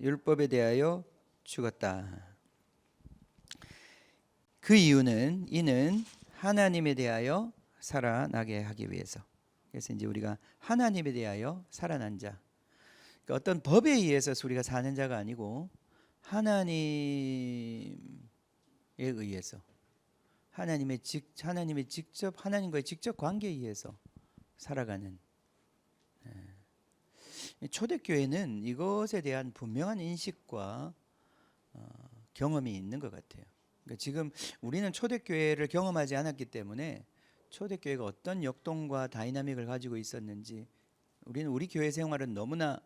율법에 대하여 죽었다. 그 이유는 이는 하나님에 대하여 살아나게 하기 위해서. 그래서 이제 우리가 하나님에 대하여 살아난 자. 그러니까 어떤 법에 의해서 우리가 사는 자가 아니고 하나님에 의해서 하나님과의 직접 관계에 의해서 살아가는. 초대교회는 이것에 대한 분명한 인식과 경험이 있는 것 같아요. 그러니까 지금 우리는 초대교회를 경험하지 않았기 때문에 초대교회가 어떤 역동과 다이나믹을 가지고 있었는지, 우리는 우리 교회 생활은 너무나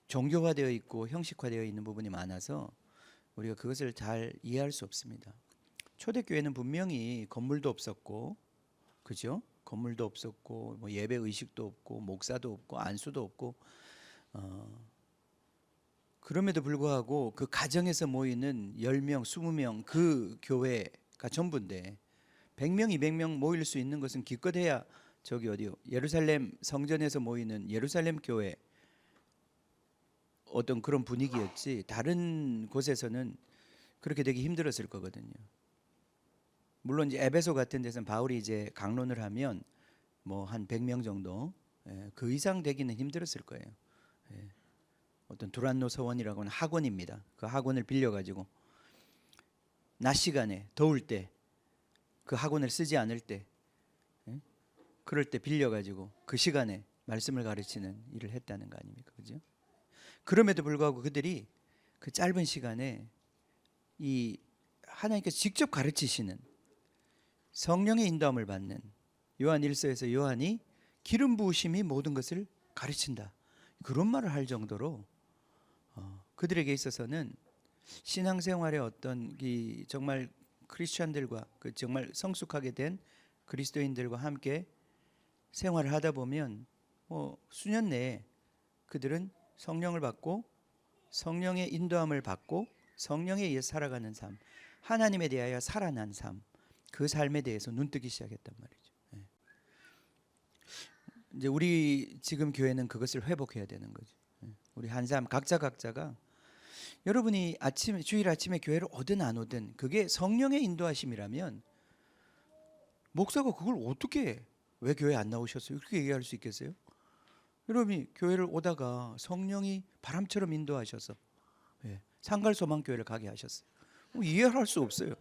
종교화되어 있고 형식화되어 있는 부분이 많아서 우리가 그것을 잘 이해할 수 없습니다. 초대교회는 분명히 건물도 없었고, 그죠? 건물도 없었고, 뭐 예배 의식도 없고, 목사도 없고, 안수도 없고, 그럼에도 불구하고 그 가정에서 모이는 10명, 20명 그 교회가 전부인데 100명, 200명 모일 수 있는 것은 기껏해야 저기 어디요? 예루살렘 성전에서 모이는 예루살렘 교회 어떤 그런 분위기였지 다른 곳에서는 그렇게 되기 힘들었을 거거든요. 물론 이제 에베소 같은 데서는 바울이 이제 강론을 하면 뭐 한 100명 정도, 그 이상 되기는 힘들었을 거예요. 어떤 두란노 서원이라고 하는 학원입니다. 그 학원을 빌려가지고 낮 시간에 더울 때 그 학원을 쓰지 않을 때, 그럴 때 빌려가지고 그 시간에 말씀을 가르치는 일을 했다는 거 아닙니까? 그죠? 그럼에도 불구하고 그들이 그 짧은 시간에 이 하나님께서 직접 가르치시는 성령의 인도함을 받는, 요한 1서에서 요한이 기름 부으심이 모든 것을 가르친다, 그런 말을 할 정도로 그들에게 있어서는 신앙생활의 어떤 이 정말 크리스천들과 그 정말 성숙하게 된 그리스도인들과 함께 생활을 하다 보면 수년 내에 그들은 성령을 받고 성령의 인도함을 받고 성령에 의해 살아가는 삶, 하나님에 대하여 살아난 삶, 그 삶에 대해서 눈뜨기 시작했단 말이죠. 이제 우리 지금 교회는 그것을 회복해야 되는 거죠. 우리 한 사람 각자가 여러분이 주일 아침에 교회를 오든 안 오든 그게 성령의 인도하심이라면 목사가 그걸 어떻게 왜 교회 안 나오셨어요? 그렇게 얘기할 수 있겠어요? 여러분이 교회를 오다가 성령이 바람처럼 인도하셔서 상갈소망교회를 가게 하셨어요. 이해할 수 없어요.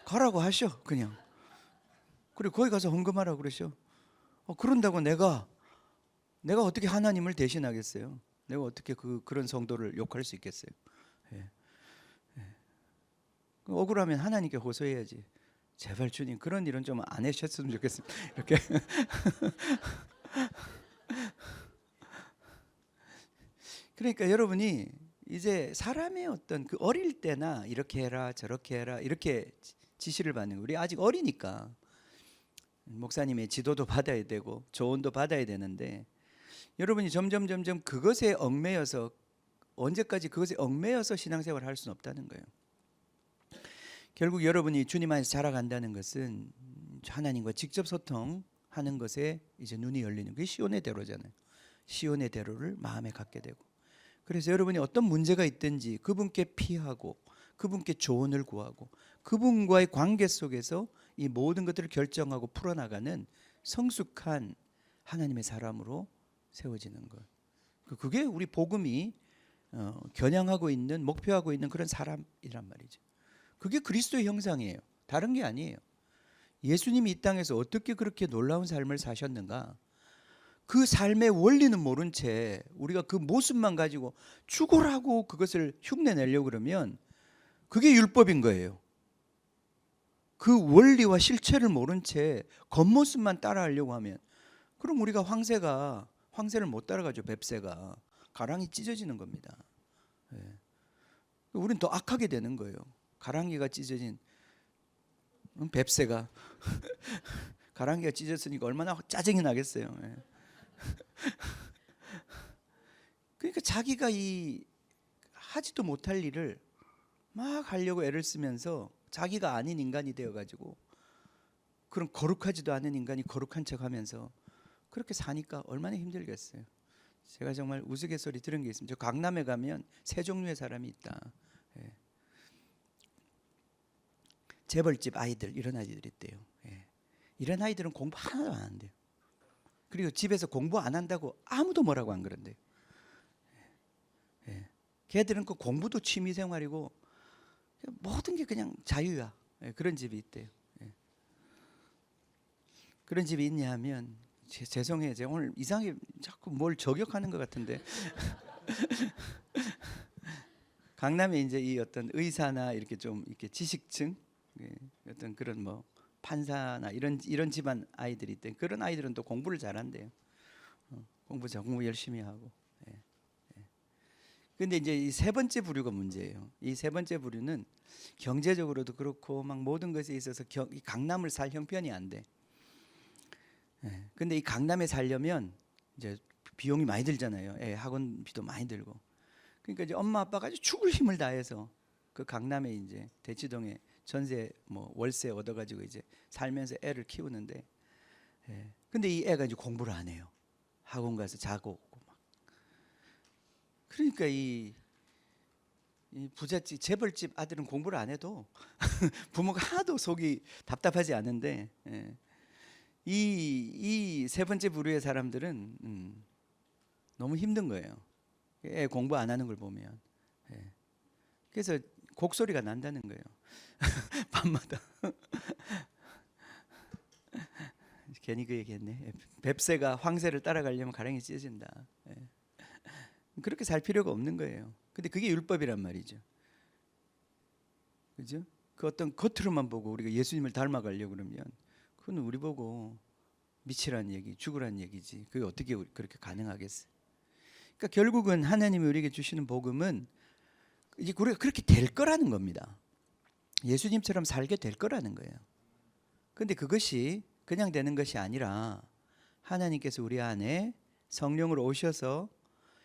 가라고 하셔 그냥. 그리고 거기 가서 헌금하라고 그러셔. 그런다고 내가 어떻게 하나님을 대신하겠어요? 내가 어떻게 그런 성도를 욕할 수 있겠어요? 억울하면 하나님께 호소해야지. 제발 주님 그런 일은 좀 안 하셨으면 좋겠습니다. 이렇게. 그러니까 여러분이 이제 사람의 어떤 그 어릴 때나 이렇게 해라 저렇게 해라 이렇게 지시를 받는 거, 우리 아직 어리니까 목사님의 지도도 받아야 되고 조언도 받아야 되는데, 여러분이 점점 그것에 얽매여서 언제까지 그것에 얽매여서 신앙생활을 할 수는 없다는 거예요. 결국 여러분이 주님 안에서 자라간다는 것은 하나님과 직접 소통하는 것에 이제 눈이 열리는, 그게 시온의 대로잖아요. 시온의 대로를 마음에 갖게 되고, 그래서 여러분이 어떤 문제가 있든지 그분께 피하고 그분께 조언을 구하고 그분과의 관계 속에서 이 모든 것들을 결정하고 풀어나가는 성숙한 하나님의 사람으로 세워지는 것. 그게 우리 복음이 겨냥하고 있는, 목표하고 있는 그런 사람이란 말이죠. 그게 그리스도의 형상이에요. 다른 게 아니에요. 예수님이 이 땅에서 어떻게 그렇게 놀라운 삶을 사셨는가, 그 삶의 원리는 모른 채 우리가 그 모습만 가지고 죽으라고 그것을 흉내내려고 그러면 그게 율법인 거예요. 그 원리와 실체를 모른 채 겉모습만 따라하려고 하면, 그럼 우리가 황새를 못 따라가죠. 뱁새가 가랑이 찢어지는 겁니다. 우리는 더 악하게 되는 거예요. 가랑이가 찢어진 뱁새가 가랑이가 찢었으니까 얼마나 짜증이 나겠어요. 그러니까 자기가 이 하지도 못할 일을 막 하려고 애를 쓰면서 자기가 아닌 인간이 되어가지고 그런 거룩하지도 않은 인간이 거룩한 척하면서 그렇게 사니까 얼마나 힘들겠어요. 제가 정말 우스갯소리 들은 게 있습니다. 저 강남에 가면 세 종류의 사람이 있다. 예. 재벌집 아이들, 이런 아이들이 있대요. 예. 이런 아이들은 공부 하나도 안 한대요. 그리고 집에서 공부 안 한다고 아무도 뭐라고 안 그런대요. 예. 걔들은 그 공부도 취미 생활이고 모든 게 그냥 자유야. 예. 그런 집이 있대요. 예. 그런 집이 있냐 하면 죄송해요. 제가 오늘 이상하게 자꾸 뭘 저격하는 것 같은데 강남에 이제 이 어떤 의사나 이렇게 좀 이렇게 지식층, 예, 어떤 그런 뭐 판사나 이런 집안 아이들이 있대. 그런 아이들은 또 공부를 잘한대요. 공부 열심히 하고. 예, 예. 근데 이제 이 세 번째 부류가 문제예요. 이 세 번째 부류는 경제적으로도 그렇고 막 모든 것에 있어서 이 강남을 살 형편이 안 돼. 예. 근데 이 강남에 살려면 이제 비용이 많이 들잖아요. 예, 학원비도 많이 들고. 그러니까 이제 엄마 아빠가 아주 죽을 힘을 다해서 그 강남에 이제 대치동에 전세 뭐 월세 얻어가지고 이제 살면서 애를 키우는데, 예. 근데 이 애가 이제 공부를 안 해요. 학원 가서 자고 오고 막. 그러니까 이 부잣집 재벌집 아들은 공부를 안 해도 부모가 하도 속이 답답하지 않은데, 예. 이 세 번째 부류의 사람들은 너무 힘든 거예요. 애 공부 안 하는 걸 보면. 예. 그래서 곡소리가 난다는 거예요. 밤마다. 괜히 그 얘기했네. 뱁새가 황새를 따라가려면 가랑이 찢어진다. 예. 그렇게 살 필요가 없는 거예요. 근데 그게 율법이란 말이죠. 그죠? 그 어떤 겉으로만 보고 우리가 예수님을 닮아가려고 그러면 그건 우리 보고 미치라는 얘기, 죽으라는 얘기지. 그게 어떻게 그렇게 가능하겠어요? 그러니까 결국은 하나님이 우리에게 주시는 복음은 이제 우리가 그렇게 될 거라는 겁니다. 예수님처럼 살게 될 거라는 거예요. 근데 그것이 그냥 되는 것이 아니라 하나님께서 우리 안에 성령으로 오셔서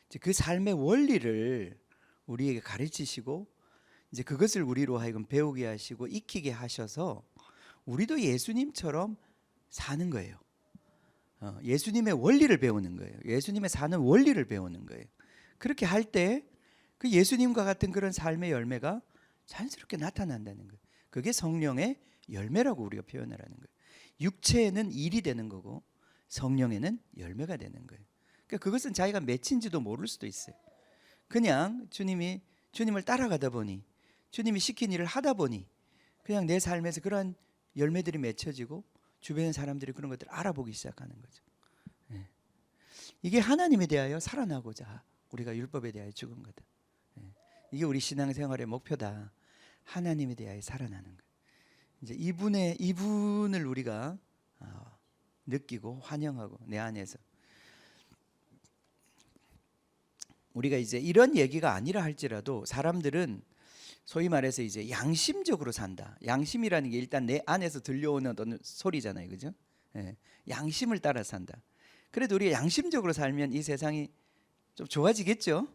이제 그 삶의 원리를 우리에게 가르치시고 이제 그것을 우리로 하여금 배우게 하시고 익히게 하셔서 우리도 예수님처럼 사는 거예요. 예수님의 원리를 배우는 거예요. 예수님의 사는 원리를 배우는 거예요. 그렇게 할 때 그 예수님과 같은 그런 삶의 열매가 자연스럽게 나타난다는 거예요. 그게 성령의 열매라고 우리가 표현을 하는 거예요. 육체에는 일이 되는 거고 성령에는 열매가 되는 거예요. 그러니까 그것은 자기가 맺힌지도 모를 수도 있어요. 그냥 주님을 따라가다 보니, 주님이 시킨 일을 하다 보니 그냥 내 삶에서 그런 열매들이 맺혀지고 주변의 사람들이 그런 것들을 알아보기 시작하는 거죠. 예. 이게 하나님에 대하여 살아나고자 우리가 율법에 대하여 죽은 거다. 예. 이게 우리 신앙생활의 목표다. 하나님에 대하여 살아나는 거예요. 이제 이분을 우리가 느끼고 환영하고 내 안에서 우리가 이제 이런 얘기가 아니라 할지라도 사람들은 소위 말해서 이제 양심적으로 산다. 양심이라는 게 일단 내 안에서 들려오는 어떤 소리잖아요, 그죠? 예, 양심을 따라 산다. 그래도 우리가 양심적으로 살면 이 세상이 좀 좋아지겠죠.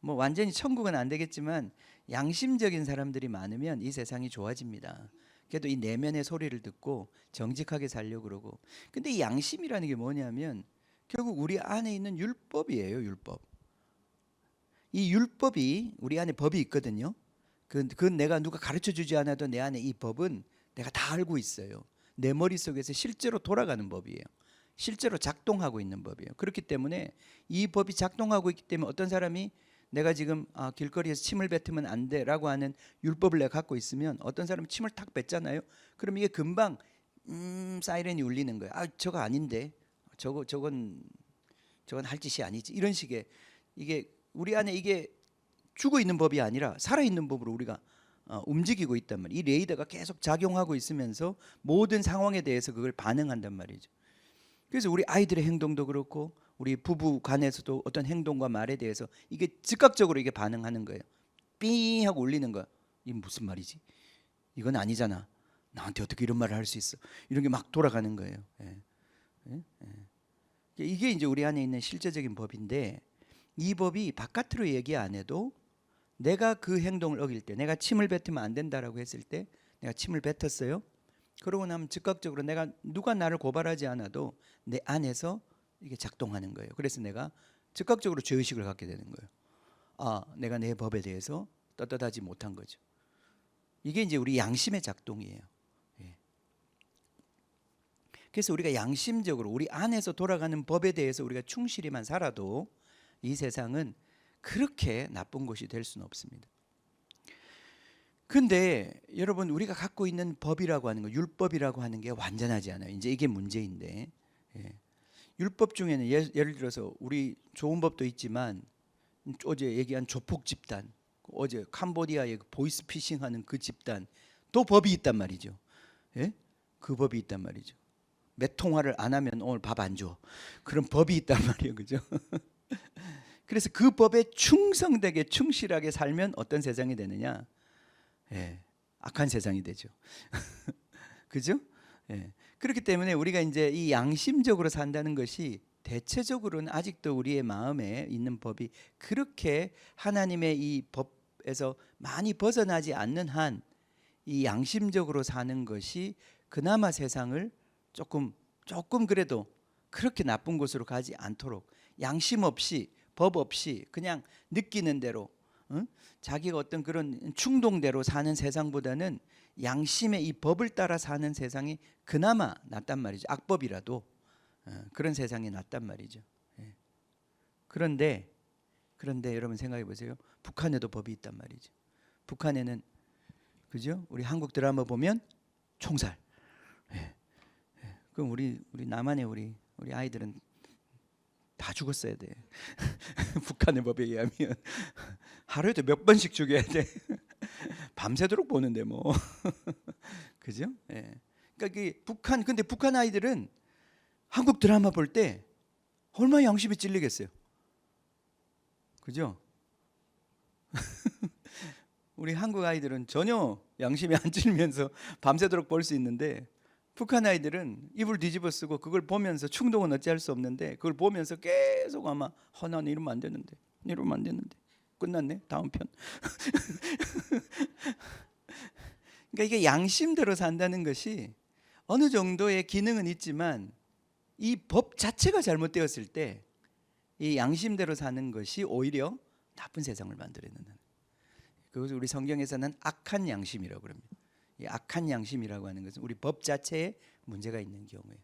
뭐 완전히 천국은 안 되겠지만 양심적인 사람들이 많으면 이 세상이 좋아집니다. 그래도 이 내면의 소리를 듣고 정직하게 살려고 그러고. 근데 이 양심이라는 게 뭐냐면 결국 우리 안에 있는 율법이에요, 율법. 이 율법이 우리 안에 법이 있거든요. 그건 내가 누가 가르쳐 주지 않아도 내 안에 이 법은 내가 다 알고 있어요. 내 머릿속에서 실제로 돌아가는 법이에요. 실제로 작동하고 있는 법이에요. 그렇기 때문에 이 법이 작동하고 있기 때문에 어떤 사람이 내가 지금 길거리에서 침을 뱉으면 안 돼라고 하는 율법을 내가 갖고 있으면 어떤 사람은 침을 탁 뱉잖아요. 그럼 이게 금방 사이렌이 울리는 거예요. 저거 아닌데. 저건 할 짓이 아니지. 이런 식의 이게 우리 안에 이게 죽어 있는 법이 아니라 살아 있는 법으로 우리가 움직이고 있단 말이에요. 이 레이더가 계속 작용하고 있으면서 모든 상황에 대해서 그걸 반응한단 말이죠. 그래서 우리 아이들의 행동도 그렇고 우리 부부 간에서도 어떤 행동과 말에 대해서 이게 즉각적으로 이게 반응하는 거예요. 삥 하고 울리는 거야. 이게 무슨 말이지? 이건 아니잖아. 나한테 어떻게 이런 말을 할 수 있어? 이런 게 막 돌아가는 거예요. 예. 예? 예. 이게 이제 우리 안에 있는 실제적인 법인데 이 법이 바깥으로 얘기 안 해도 내가 그 행동을 어길 때, 내가 침을 뱉으면 안 된다라고 했을 때 내가 침을 뱉었어요. 그러고 나면 즉각적으로 누가 나를 고발하지 않아도 내 안에서 이게 작동하는 거예요. 그래서 내가 즉각적으로 죄의식을 갖게 되는 거예요. 아, 내가 내 법에 대해서 떳떳하지 못한 거죠. 이게 이제 우리 양심의 작동이에요. 예. 그래서 우리가 양심적으로 우리 안에서 돌아가는 법에 대해서 우리가 충실히만 살아도 이 세상은 그렇게 나쁜 곳이 될 수는 없습니다. 근데 여러분, 우리가 갖고 있는 법이라고 하는 거, 율법이라고 하는 게 완전하지 않아요. 이제 이게 문제인데, 예. 율법 중에는 예를 들어서 우리 좋은 법도 있지만, 어제 얘기한 조폭 집단, 어제 캄보디아에 보이스피싱하는 그 집단 또 법이 있단 말이죠. 예? 그 법이 있단 말이죠. 몇 통화를 안 하면 오늘 밥 안 줘. 그런 법이 있단 말이에요, 그죠? 그래서 그 법에 충성되게 충실하게 살면 어떤 세상이 되느냐? 예, 악한 세상이 되죠. 그죠? 예. 그렇기 때문에 우리가 이제 이 양심적으로 산다는 것이 대체적으로는 아직도 우리의 마음에 있는 법이 그렇게 하나님의 이 법에서 많이 벗어나지 않는 한 이 양심적으로 사는 것이 그나마 세상을 조금 그래도 그렇게 나쁜 곳으로 가지 않도록 양심 없이 법 없이 그냥 느끼는 대로, 자기가 어떤 그런 충동대로 사는 세상보다는 양심의 이 법을 따라 사는 세상이 그나마 낫단 말이죠. 악법이라도 그런 세상이 낫단 말이죠. 그런데 여러분 생각해 보세요. 북한에도 법이 있단 말이죠. 북한에는, 그죠? 우리 한국 드라마 보면 총살. 그럼 우리 남한의 우리 아이들은 다 죽었어야 돼. 북한의 법에 의하면 하루에도 몇 번씩 죽여야 돼. 밤새도록 보는데 뭐. 그죠? 예. 그러니까 근데 북한 아이들은 한국 드라마 볼 때 얼마나 양심이 찔리겠어요. 그죠? 우리 한국 아이들은 전혀 양심이 안 찔리면서 밤새도록 볼 수 있는데, 북한 아이들은 이불 뒤집어 쓰고 그걸 보면서 충동은 어찌할 수 없는데 그걸 보면서 계속 아마 나는 이러면 안 되는데, 이러면 안 되는데, 끝났네 다음 편. 그러니까 이게 양심대로 산다는 것이 어느 정도의 기능은 있지만 이 법 자체가 잘못되었을 때 이 양심대로 사는 것이 오히려 나쁜 세상을 만들어내는, 그것을 우리 성경에서는 악한 양심이라고 합니다. 이 악한 양심이라고 하는 것은 우리 법 자체에 문제가 있는 경우예요.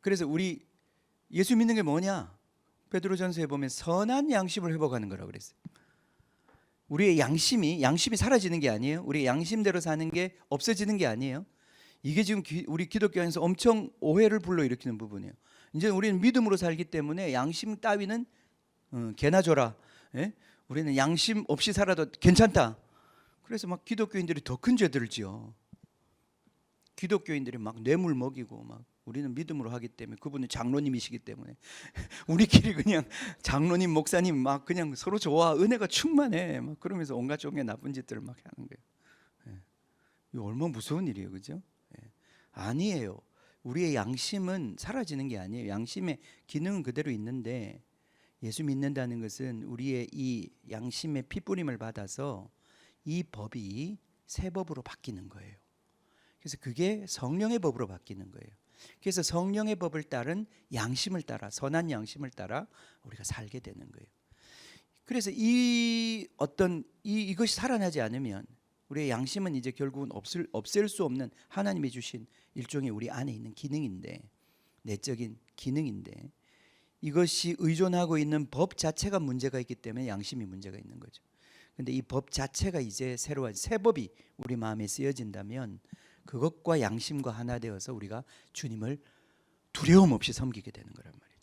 그래서 우리 예수 믿는 게 뭐냐? 베드로전서에 보면 선한 양심을 회복하는 거라고 그랬어요. 우리의 양심이 사라지는 게 아니에요. 우리의 양심대로 사는 게 없어지는 게 아니에요. 이게 지금 우리 기독교에서 엄청 오해를 불러일으키는 부분이에요. 이제 우리는 믿음으로 살기 때문에 양심 따위는 개나 줘라. 예? 우리는 양심 없이 살아도 괜찮다. 그래서 막 기독교인들이 더 큰 죄들을 지어. 기독교인들이 막 뇌물 먹이고, 막 우리는 믿음으로 하기 때문에, 그분은 장로님이시기 때문에 우리끼리 그냥 장로님 목사님 막 그냥 서로 좋아, 은혜가 충만해, 막 그러면서 온갖 종의 나쁜 짓들을 막 하는 거예요. 이거 얼마나 무서운 일이에요, 그죠? 아니에요. 우리의 양심은 사라지는 게 아니에요. 양심의 기능은 그대로 있는데, 예수 믿는다는 것은 우리의 이 양심의 피뿌림을 받아서 이 법이 새 법으로 바뀌는 거예요. 그래서 그게 성령의 법으로 바뀌는 거예요. 그래서 성령의 법을 따른 양심을 따라, 선한 양심을 따라 우리가 살게 되는 거예요. 그래서 이것이 살아나지 않으면 우리의 양심은 이제 결국은 없앨 수 없는 하나님이 주신 일종의 우리 안에 있는 기능인데, 내적인 기능인데, 이것이 의존하고 있는 법 자체가 문제가 있기 때문에 양심이 문제가 있는 거죠. 근데 이 법 자체가 이제 새로운 새 법이 우리 마음에 쓰여진다면 그것과 양심과 하나 되어서 우리가 주님을 두려움 없이 섬기게 되는 거란 말이죠.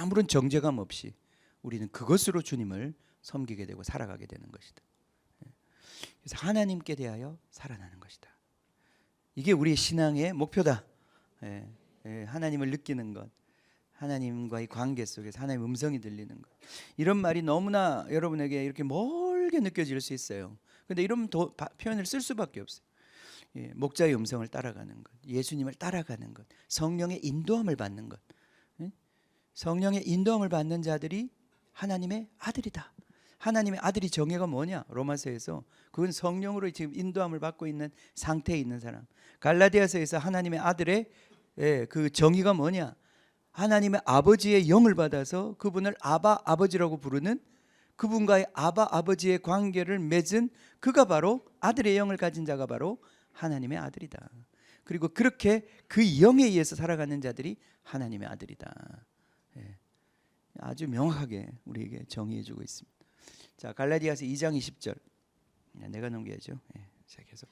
아무런 정죄감 없이 우리는 그것으로 주님을 섬기게 되고 살아가게 되는 것이다. 그래서 하나님께 대하여 살아나는 것이다. 이게 우리의 신앙의 목표다. 하나님을 느끼는 것, 하나님과의 관계 속에서 하나님의 음성이 들리는 것. 이런 말이 너무나 여러분에게 이렇게 멀게 느껴질 수 있어요. 그런데 이런 표현을 쓸 수밖에 없어요. 목자의 음성을 따라가는 것, 예수님을 따라가는 것, 성령의 인도함을 받는 것. 성령의 인도함을 받는 자들이 하나님의 아들이다. 하나님의 아들이 정의가 뭐냐? 로마서에서 그건 성령으로 지금 인도함을 받고 있는 상태에 있는 사람. 갈라디아서에서 하나님의 아들의 그 정의가 뭐냐? 하나님의 아버지의 영을 받아서 그분을 아바 아버지라고 부르는 그분과의 아바 아버지의 관계를 맺은 그가 바로 아들의 영을 가진 자가 바로 하나님의 아들이다. 그리고 그렇게 그 영에 의해서 살아가는 자들이 하나님의 아들이다. 아주 명확하게 우리에게 정의해주고 있습니다. 자, 갈라디아서 2장 20절. 내가 넘겨야죠. 자, 계속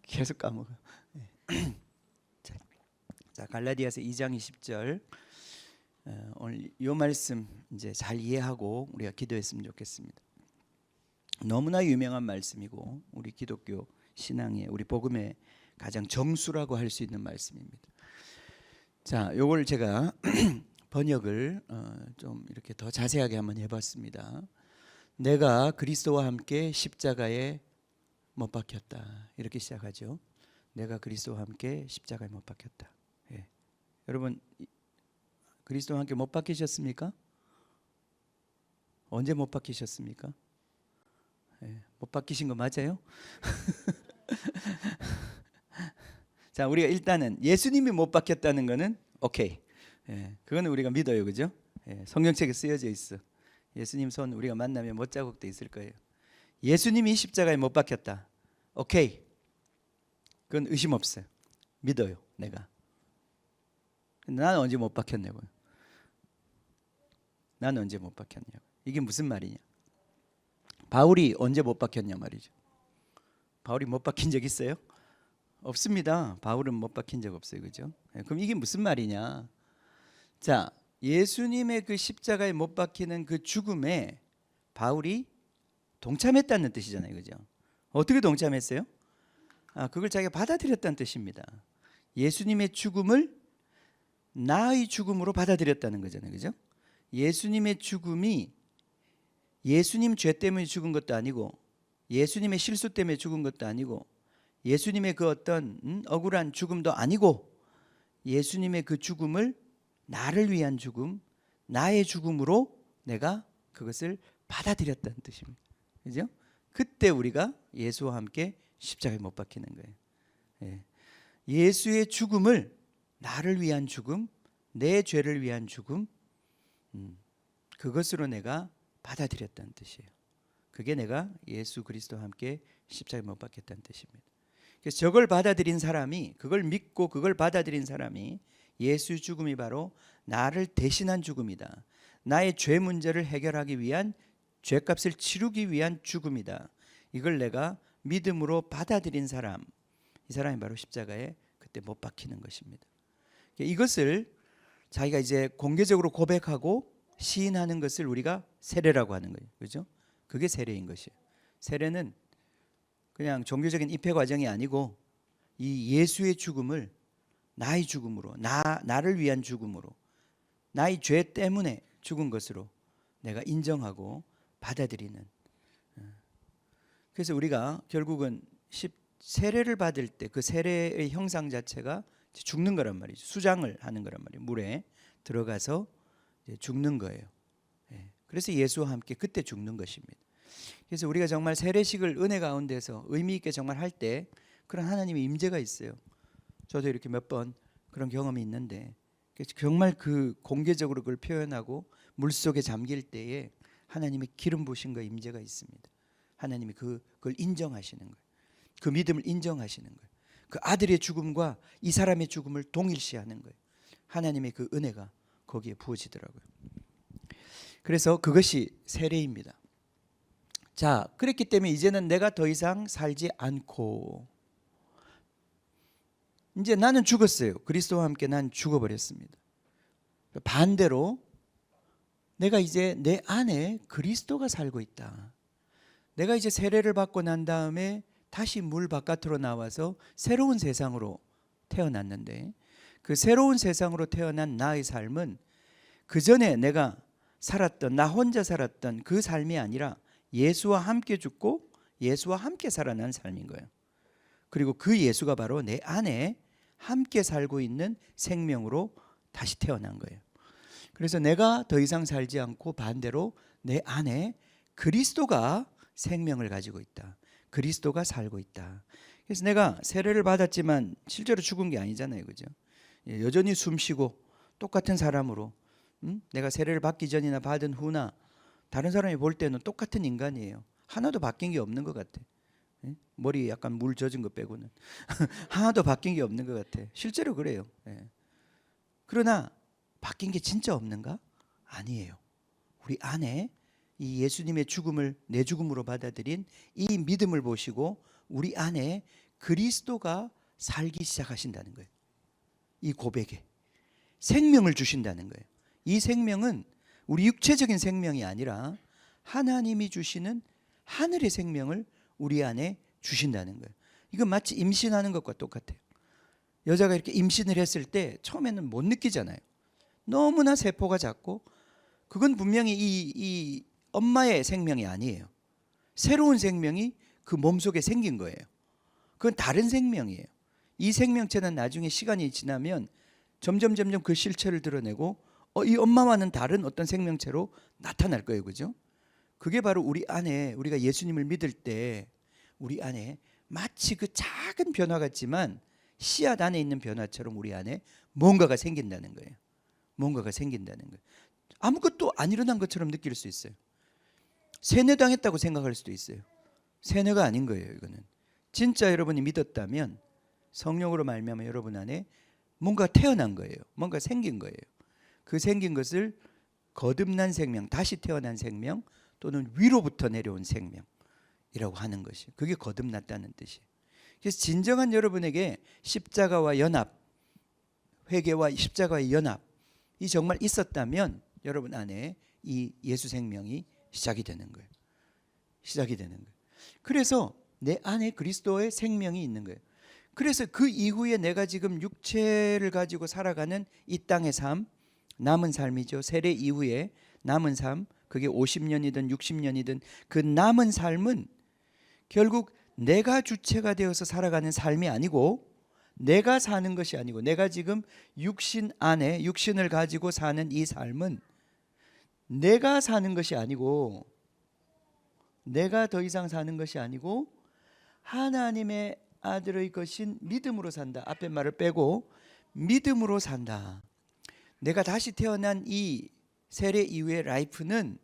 계속 까먹어. 자, 갈라디아서 2장 20절. 오늘 이 말씀 이제 잘 이해하고 우리가 기도했으면 좋겠습니다. 너무나 유명한 말씀이고 우리 기독교 신앙의 우리 복음의 가장 정수라고 할 수 있는 말씀입니다. 자, 요걸 제가 번역을 좀 이렇게 더 자세하게 한번 해봤습니다. 내가 그리스도와 함께 십자가에 못 박혔다. 이렇게 시작하죠. 내가 그리스도와 함께 십자가에 못 박혔다. 여러분 그리스도와 함께 못 박히셨습니까? 언제 못 박히셨습니까? 못 박히신 거 맞아요? 자, 우리가 일단은 예수님이 못 박혔다는 거는 오케이. 그거는 우리가 믿어요, 그죠? 성경책에 쓰여져 있어. 예수님 손 우리가 만나면 못자국도 있을 거예요. 예수님이 십자가에 못 박혔다. 오케이. 그건 의심 없어요. 믿어요, 내가. 나는 언제 못 박혔냐고요. 나는 언제 못 박혔냐고. 이게 무슨 말이냐? 바울이 언제 못 박혔냐 말이죠. 바울이 못 박힌 적 있어요? 없습니다. 바울은 못 박힌 적 없어요, 그죠? 그럼 이게 무슨 말이냐? 자, 예수님의 그 십자가에 못 박히는 그 죽음에 바울이 동참했다는 뜻이잖아요, 그죠? 어떻게 동참했어요? 그걸 자기가 받아들였다는 뜻입니다. 예수님의 죽음을 나의 죽음으로 받아들였다는 거잖아요, 그죠? 예수님의 죽음이 예수님 죄 때문에 죽은 것도 아니고 예수님의 실수 때문에 죽은 것도 아니고 예수님의 그 어떤 억울한 죽음도 아니고 예수님의 그 죽음을 나를 위한 죽음, 나의 죽음으로 내가 그것을 받아들였다는 뜻입니다. 그죠? 그때 우리가 예수와 함께 십자가에 못 박히는 거예요. 예수의 죽음을 나를 위한 죽음, 내 죄를 위한 죽음, 그것으로 내가 받아들였다는 뜻이에요. 그게 내가 예수 그리스도와 함께 십자가에 못 박혔다는 뜻입니다. 그래서 저걸 받아들인 사람이, 그걸 믿고 그걸 받아들인 사람이 예수 죽음이 바로 나를 대신한 죽음이다. 나의 죄 문제를 해결하기 위한, 죄값을 치르기 위한 죽음이다. 이걸 내가 믿음으로 받아들인 사람, 이 사람이 바로 십자가에 그때 못 박히는 것입니다. 이것을 자기가 이제 공개적으로 고백하고 시인하는 것을 우리가 세례라고 하는 거예요. 그렇죠? 그게 세례인 것이에요. 세례는 그냥 종교적인 입회 과정이 아니고 이 예수의 죽음을 나의 죽음으로, 나를 위한 죽음으로, 나의 죄 때문에 죽은 것으로 내가 인정하고 받아들이는. 그래서 우리가 결국은 세례를 받을 때 그 세례의 형상 자체가 죽는 거란 말이죠. 수장을 하는 거란 말이에요. 물에 들어가서 죽는 거예요. 그래서 예수와 함께 그때 죽는 것입니다. 그래서 우리가 정말 세례식을 은혜 가운데서 의미 있게 정말 할 때 그런 하나님의 임재가 있어요. 저도 이렇게 몇 번 그런 경험이 있는데 정말 그 공개적으로 그걸 표현하고 물속에 잠길 때에 하나님의 기름 부으신 거 임재가 있습니다. 하나님이 그걸 인정하시는 거예요. 그 믿음을 인정하시는 거예요. 그 아들의 죽음과 이 사람의 죽음을 동일시하는 거예요. 하나님의 그 은혜가 거기에 부어지더라고요. 그래서 그것이 세례입니다. 자, 그랬기 때문에 이제는 내가 더 이상 살지 않고 이제 나는 죽었어요. 그리스도와 함께 난 죽어버렸습니다. 반대로 내가 이제 내 안에 그리스도가 살고 있다. 내가 이제 세례를 받고 난 다음에 다시 물 바깥으로 나와서 새로운 세상으로 태어났는데 그 새로운 세상으로 태어난 나의 삶은 그 전에 내가 살았던, 나 혼자 살았던 그 삶이 아니라 예수와 함께 죽고 예수와 함께 살아난 삶인 거예요. 그리고 그 예수가 바로 내 안에 함께 살고 있는 생명으로 다시 태어난 거예요. 그래서 내가 더 이상 살지 않고 반대로 내 안에 그리스도가 생명을 가지고 있다. 그리스도가 살고 있다. 그래서 내가 세례를 받았지만 실제로 죽은 게 아니잖아요, 그죠? 여전히 숨쉬고 똑같은 사람으로, 내가 세례를 받기 전이나 받은 후나 다른 사람이 볼 때는 똑같은 인간이에요. 하나도 바뀐 게 없는 것 같아. 머리에 약간 물 젖은 거 빼고는 하나도 바뀐 게 없는 것 같아. 실제로 그래요. 그러나 바뀐 게 진짜 없는가? 아니에요. 우리 안에 이 예수님의 죽음을 내 죽음으로 받아들인 이 믿음을 보시고 우리 안에 그리스도가 살기 시작하신다는 거예요. 이 고백에 생명을 주신다는 거예요. 이 생명은 우리 육체적인 생명이 아니라 하나님이 주시는 하늘의 생명을 우리 안에 주신다는 거예요. 이건 마치 임신하는 것과 똑같아요. 여자가 이렇게 임신을 했을 때 처음에는 못 느끼잖아요. 너무나 세포가 작고 그건 분명히 이 엄마의 생명이 아니에요. 새로운 생명이 그 몸속에 생긴 거예요. 그건 다른 생명이에요. 이 생명체는 나중에 시간이 지나면 점점 그 실체를 드러내고 이 엄마와는 다른 어떤 생명체로 나타날 거예요. 그죠? 그게 바로 우리 안에 우리가 예수님을 믿을 때 우리 안에 마치 그 작은 변화 같지만 씨앗 안에 있는 변화처럼 우리 안에 뭔가가 생긴다는 거예요. 뭔가가 생긴다는 거예요. 아무것도 안 일어난 것처럼 느낄 수 있어요. 세뇌당했다고 생각할 수도 있어요. 세뇌가 아닌 거예요. 이거는 진짜 여러분이 믿었다면 성령으로 말미암아 여러분 안에 뭔가 태어난 거예요. 뭔가 생긴 거예요. 그 생긴 것을 거듭난 생명, 다시 태어난 생명 또는 위로부터 내려온 생명이라고 하는 것이, 그게 거듭났다는 뜻이에요. 그래서 진정한 여러분에게 십자가와 연합, 회개와 십자가의 연합이 정말 있었다면 여러분 안에 이 예수 생명이 시작이 되는 거예요. 시작이 되는 거예요. 그래서 내 안에 그리스도의 생명이 있는 거예요. 그래서 그 이후에 내가 지금 육체를 가지고 살아가는 이 땅의 삶, 남은 삶이죠. 세례 이후에 남은 삶, 그게 50년이든 60년이든 그 남은 삶은 결국 내가 주체가 되어서 살아가는 삶이 아니고, 내가 사는 것이 아니고, 내가 지금 육신 안에 육신을 가지고 사는 이 삶은 내가 사는 것이 아니고, 내가 더 이상 사는 것이 아니고 하나님의 아들의 것인 믿음으로 산다. 앞에 말을 빼고 믿음으로 산다. 내가 다시 태어난 이 세례 이후의 라이프는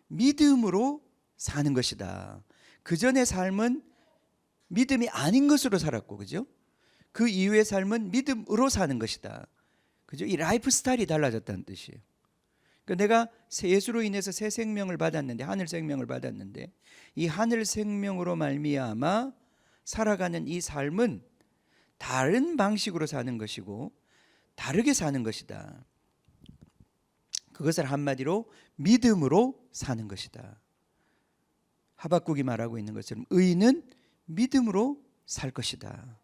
믿음으로 사는 것이다. 그 전의 삶은 믿음이 아닌 것으로 살았고, 그죠? 그 이후의 삶은 믿음으로 사는 것이다. 그죠? 이 라이프 스타일이 달라졌다는 뜻이에요. 그러니까 내가 예수로 인해서 새 생명을 받았는데, 하늘 생명을 받았는데, 이 하늘 생명으로 말미암아 살아가는 이 삶은 다른 방식으로 사는 것이고 다르게 사는 것이다. 그것을 한마디로 믿음으로 사는 것이다. 하박국이 말하고 있는 것처럼 의인은 믿음으로 살 것이다.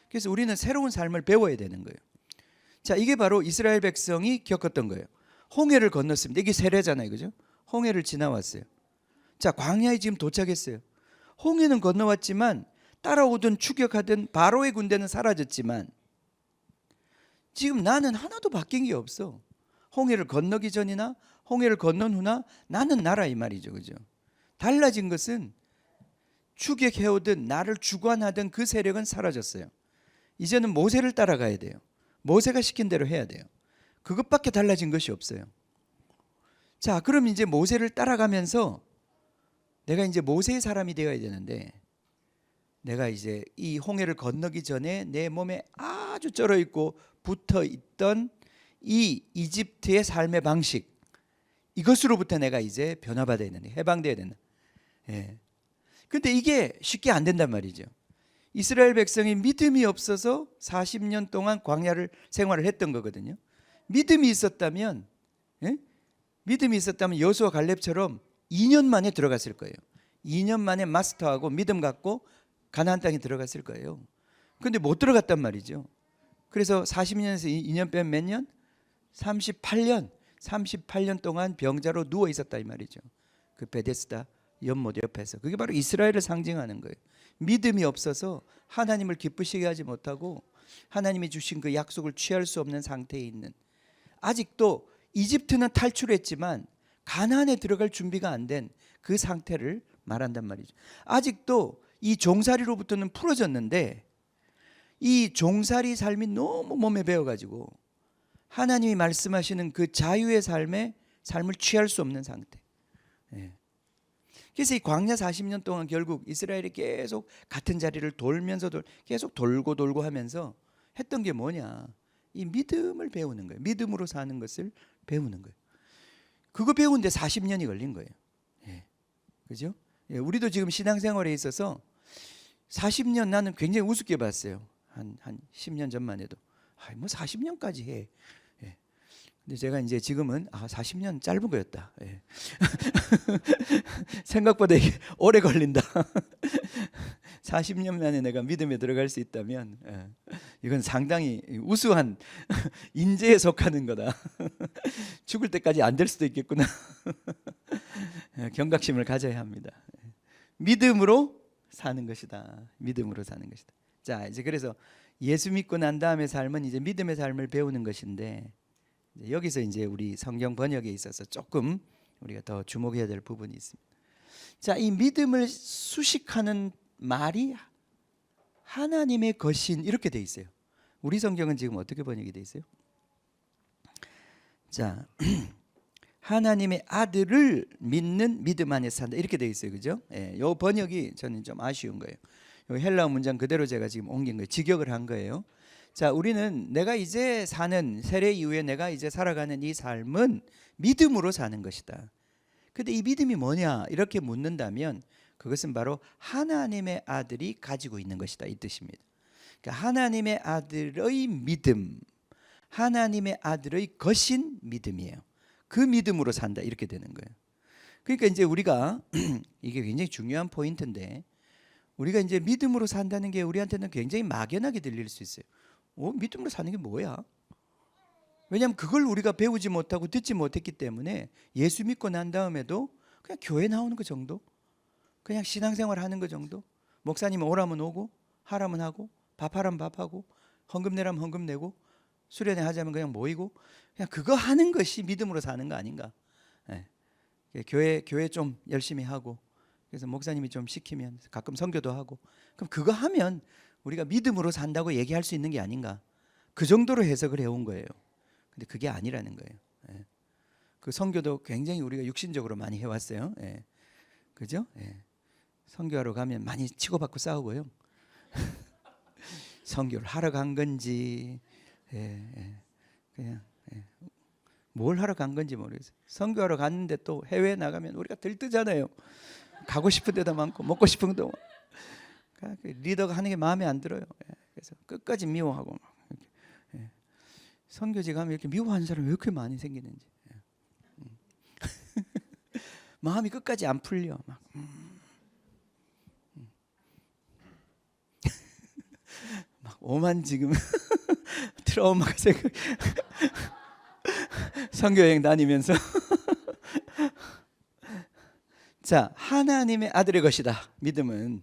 그래서 우리는 새로운 삶을 배워야 되는 거예요. 자, 이게 바로 이스라엘 백성이 겪었던 거예요. 홍해를 건넜습니다. 이게 세례잖아요, 그죠? 홍해를 지나왔어요. 자, 광야에 지금 도착했어요. 홍해는 건너왔지만 따라오던 추격하던 바로의 군대는 사라졌지만 지금 나는 하나도 바뀐 게 없어. 홍해를 건너기 전이나 홍해를 건넌 후나 나는 나라, 이 말이죠, 그죠? 달라진 것은 추격해오던 나를 주관하던 그 세력은 사라졌어요. 이제는 모세를 따라가야 돼요. 모세가 시킨 대로 해야 돼요. 그것밖에 달라진 것이 없어요. 자, 그럼 이제 모세를 따라가면서 내가 이제 모세의 사람이 되어야 되는데, 내가 이제 이 홍해를 건너기 전에 내 몸에 아주 쩔어 있고 붙어 있던 이 이집트의 삶의 방식, 이것으로부터 내가 이제 변화받아야 되는, 해방돼야 되는. 근데 이게 쉽게 안 된단 말이죠. 이스라엘 백성이 믿음이 없어서 40년 동안 광야를 생활을 했던 거거든요. 믿음이 있었다면 여호수아 갈렙처럼 2년 만에 들어갔을 거예요. 2년 만에 마스터하고 믿음 갖고 가나안 땅에 들어갔을 거예요. 그런데 못 들어갔단 말이죠. 그래서 40년에서 2년 빼면 몇 년? 38년 동안 병자로 누워 있었다, 이 말이죠. 그 베데스다 연못 옆에서. 그게 바로 이스라엘을 상징하는 거예요. 믿음이 없어서 하나님을 기쁘시게 하지 못하고 하나님이 주신 그 약속을 취할 수 없는 상태에 있는, 아직도 이집트는 탈출했지만 가나안에 들어갈 준비가 안 된 그 상태를 말한단 말이죠. 아직도 이 종살이로부터는 풀어졌는데 이 종살이 삶이 너무 몸에 배어가지고 하나님이 말씀하시는 그 자유의 삶을 취할 수 없는 상태. 예. 그래서 이 광야 40년 동안 결국 이스라엘이 계속 같은 자리를 돌면서 계속 돌고 하면서 했던 게 뭐냐? 이 믿음을 배우는 거예요. 믿음으로 사는 것을 배우는 거예요. 그거 배우는데 40년이 걸린 거예요. 예. 그죠? 예. 우리도 지금 신앙생활에 있어서 40년 나는 굉장히 우습게 봤어요. 한 10년 전만 해도 뭐 40년까지 해. 예. 근데 제가 이제 지금은 40년 짧은 거였다. 예. 생각보다 이게 오래 걸린다. 40년 만에 내가 믿음에 들어갈 수 있다면 이건 상당히 우수한 인재에 속하는 거다. 죽을 때까지 안 될 수도 있겠구나. 경각심을 가져야 합니다. 믿음으로 사는 것이다. 믿음으로 사는 것이다. 자, 이제 그래서 예수 믿고 난 다음의 삶은 이제 믿음의 삶을 배우는 것인데, 이제 여기서 이제 우리 성경 번역에 있어서 조금 우리가 더 주목해야 될 부분이 있습니다. 자, 이 믿음을 수식하는 말이 하나님의 것인 이렇게 돼 있어요. 우리 성경은 지금 어떻게 번역이 돼 있어요? 자, 하나님의 아들을 믿는 믿음 안에서 산다 이렇게 돼 있어요. 그죠? 예, 요 번역이 저는 좀 아쉬운 거예요. 요 헬라어 문장 그대로 제가 지금 옮긴 거예요. 직역을 한 거예요. 자, 우리는 내가 이제 사는 세례 이후에 내가 이제 살아가는 이 삶은 믿음으로 사는 것이다. 근데 이 믿음이 뭐냐 이렇게 묻는다면 그것은 바로 하나님의 아들이 가지고 있는 것이다 이 뜻입니다. 그러니까 하나님의 아들의 믿음, 하나님의 아들의 것인 믿음이에요. 그 믿음으로 산다 이렇게 되는 거예요. 그러니까 이제 우리가 이게 굉장히 중요한 포인트인데, 우리가 이제 믿음으로 산다는 게 우리한테는 굉장히 막연하게 들릴 수 있어요. 믿음으로 사는 게 뭐야? 왜냐하면 그걸 우리가 배우지 못하고 듣지 못했기 때문에 예수 믿고 난 다음에도 그냥 교회 나오는 거 정도, 그냥 신앙생활 하는 거 정도, 목사님 오라면 오고 하라면 하고 밥하라면 밥하고 헌금 내라면 헌금 내고 수련회 하자면 그냥 모이고 그냥 그거 하는 것이 믿음으로 사는 거 아닌가? 네. 교회 좀 열심히 하고, 그래서 목사님이 좀 시키면 가끔 선교도 하고, 그럼 그거 하면 우리가 믿음으로 산다고 얘기할 수 있는 게 아닌가? 그 정도로 해석을 해온 거예요. 근데 그게 아니라는 거예요. 예. 그 선교도 굉장히 우리가 육신적으로 많이 해왔어요. 예. 그죠? 예. 선교하러 가면 많이 치고받고 싸우고요. 선교를 하러 간 건지, 그냥 뭘 하러 간 건지 모르겠어요. 선교하러 갔는데 또 해외 나가면 우리가 들뜨잖아요. 가고 싶은 데도 많고 먹고 싶은 데도 많고. 리더가 하는 게 마음에 안 들어요. 그래서 끝까지 미워하고 막. 선교지 가면 이렇게 미워하는 사람이 왜 이렇게 많이 생기는지. 마음이 끝까지 안 풀려. 막. 막 오만 지금 트라우마가 생겨. 선교여행 다니면서. 자, 하나님의 아들의 것이다. 믿음은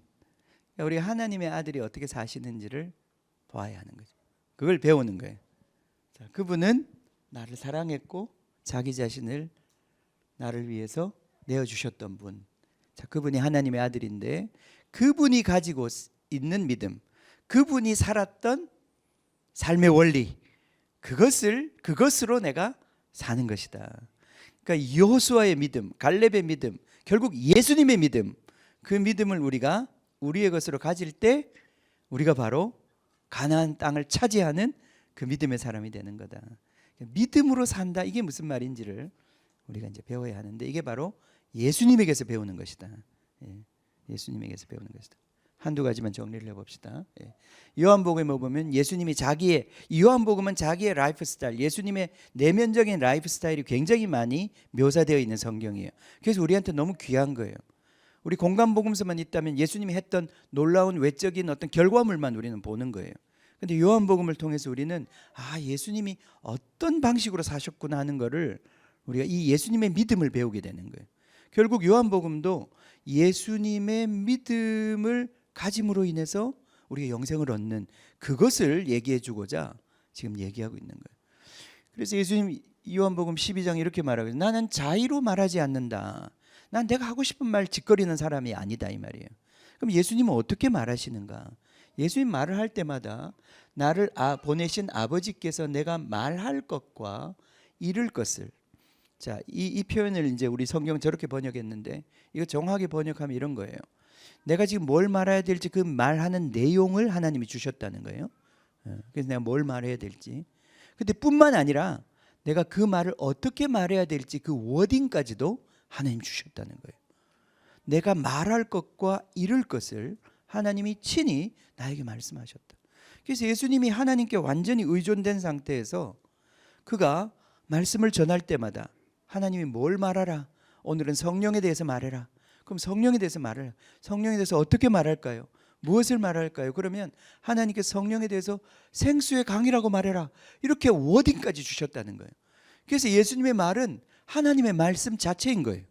우리 하나님의 아들이 어떻게 사시는지를 봐야 하는 거죠. 그걸 배우는 거예요. 자, 그분은 나를 사랑했고 자기 자신을 나를 위해서 내어주셨던 분. 자, 그분이 하나님의 아들인데 그분이 가지고 있는 믿음, 그분이 살았던 삶의 원리, 그것으로 내가 사는 것이다. 그러니까 여호수아의 믿음, 갈렙의 믿음, 결국 예수님의 믿음, 그 믿음을 우리가 우리의 것으로 가질 때 우리가 바로 가나안 땅을 차지하는 그 믿음의 사람이 되는 거다. 믿음으로 산다, 이게 무슨 말인지를 우리가 이제 배워야 하는데, 이게 바로 예수님에게서 배우는 것이다. 예수님에게서 배우는 것이다. 한두 가지만 정리를 해봅시다. 요한복음에 보면 예수님이 요한복음은 자기의 라이프 스타일, 예수님의 내면적인 라이프 스타일이 굉장히 많이 묘사되어 있는 성경이에요. 그래서 우리한테 너무 귀한 거예요. 우리 공간복음서만 있다면 예수님이 했던 놀라운 외적인 어떤 결과물만 우리는 보는 거예요. 근데 요한복음을 통해서 우리는 예수님이 어떤 방식으로 사셨구나 하는 거를 우리가 이 예수님의 믿음을 배우게 되는 거예요. 결국 요한복음도 예수님의 믿음을 가짐으로 인해서 우리가 영생을 얻는 그것을 얘기해 주고자 지금 얘기하고 있는 거예요. 그래서 예수님 요한복음 12장 이렇게 말하고, 나는 자의로 말하지 않는다. 난 내가 하고 싶은 말 짓거리는 사람이 아니다 이 말이에요. 그럼 예수님은 어떻게 말하시는가? 예수님 말을 할 때마다 나를 보내신 아버지께서 내가 말할 것과 이룰 것을, 자, 이 표현을 이제 우리 성경 저렇게 번역했는데 이거 정확하게 번역하면 이런 거예요. 내가 지금 뭘 말해야 될지 그 말하는 내용을 하나님이 주셨다는 거예요. 그래서 내가 뭘 말해야 될지. 근데 뿐만 아니라 내가 그 말을 어떻게 말해야 될지 그 워딩까지도 하나님 주셨다는 거예요. 내가 말할 것과 이룰 것을 하나님이 친히 나에게 말씀하셨다. 그래서 예수님이 하나님께 완전히 의존된 상태에서 그가 말씀을 전할 때마다 하나님이 뭘 말하라? 오늘은 성령에 대해서 말해라. 그럼 성령에 대해서 말해라. 성령에 대해서 어떻게 말할까요? 무엇을 말할까요? 그러면 하나님께 성령에 대해서 생수의 강이라고 말해라. 이렇게 워딩까지 주셨다는 거예요. 그래서 예수님의 말은 하나님의 말씀 자체인 거예요.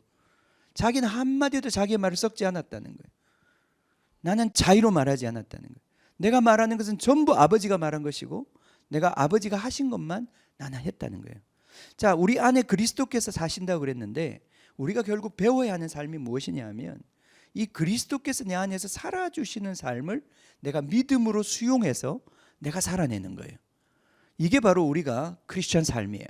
자기는 한마디도 자기의 말을 섞지 않았다는 거예요. 나는 자의로 말하지 않았다는 거예요. 내가 말하는 것은 전부 아버지가 말한 것이고 내가 아버지가 하신 것만 나는 했다는 거예요. 자, 우리 안에 그리스도께서 사신다고 그랬는데 우리가 결국 배워야 하는 삶이 무엇이냐 하면 이 그리스도께서 내 안에서 살아주시는 삶을 내가 믿음으로 수용해서 내가 살아내는 거예요. 이게 바로 우리가 크리스천 삶이에요.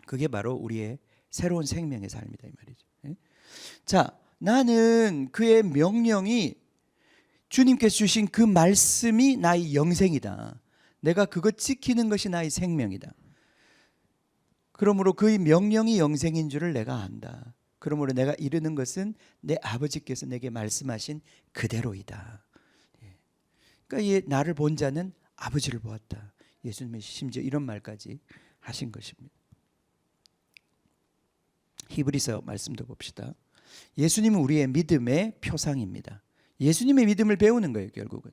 그게 바로 우리의 새로운 생명의 삶이다 이 말이죠. 자, 나는 그의 명령이 주님께서 주신 그 말씀이 나의 영생이다. 내가 그것 지키는 것이 나의 생명이다. 그러므로 그의 명령이 영생인 줄을 내가 안다. 그러므로 내가 이루는 것은 내 아버지께서 내게 말씀하신 그대로이다. 그러니까 나를 본 자는 아버지를 보았다. 예수님이 심지어 이런 말까지 하신 것입니다. 히브리서 말씀도 봅시다. 예수님은 우리의 믿음의 표상입니다. 예수님의 믿음을 배우는 거예요, 결국은.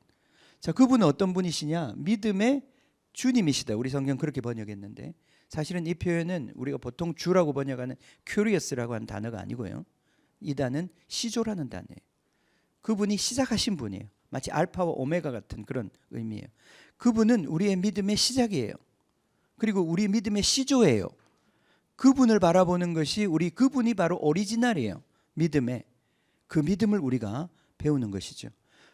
자, 그분은 어떤 분이시냐? 믿음의 주님이시다. 우리 성경 그렇게 번역했는데 사실은 이 표현은 우리가 보통 주라고 번역하는 curious라고 하는 단어가 아니고요. 이 단어는 시조라는 단어예요. 그분이 시작하신 분이에요. 마치 알파와 오메가 같은 그런 의미예요. 그분은 우리의 믿음의 시작이에요. 그리고 우리 믿음의 시조예요. 그분을 바라보는 것이 그분이 바로 오리지널이에요. 믿음의 그 믿음을 우리가 배우는 것이죠.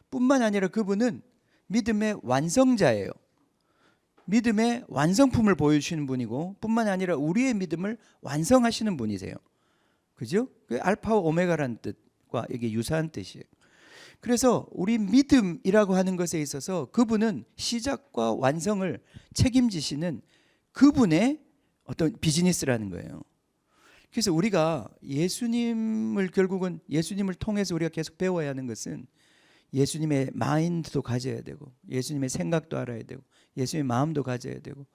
뿐만 아니라 그분은 믿음의 완성자예요. 믿음의 완성품을 보여주시는 분이고 뿐만 아니라 우리의 믿음을 완성하시는 분이세요. 그죠? 그 알파와 오메가라는 뜻과 이게 유사한 뜻이에요. 그래서 우리 믿음이라고 하는 것에 있어서 그분은 시작과 완성을 책임지시는 그분의 어떤 비즈니스라는 거예요. 그래서 우리가 예수님을 결국은 예수님을 통해서 우리가 계속 배워야 하는 것은 예수님의 마인드도 가져야 되고 예수님의 생각도 알아야 되고 예수님의 마음도 가져야 되고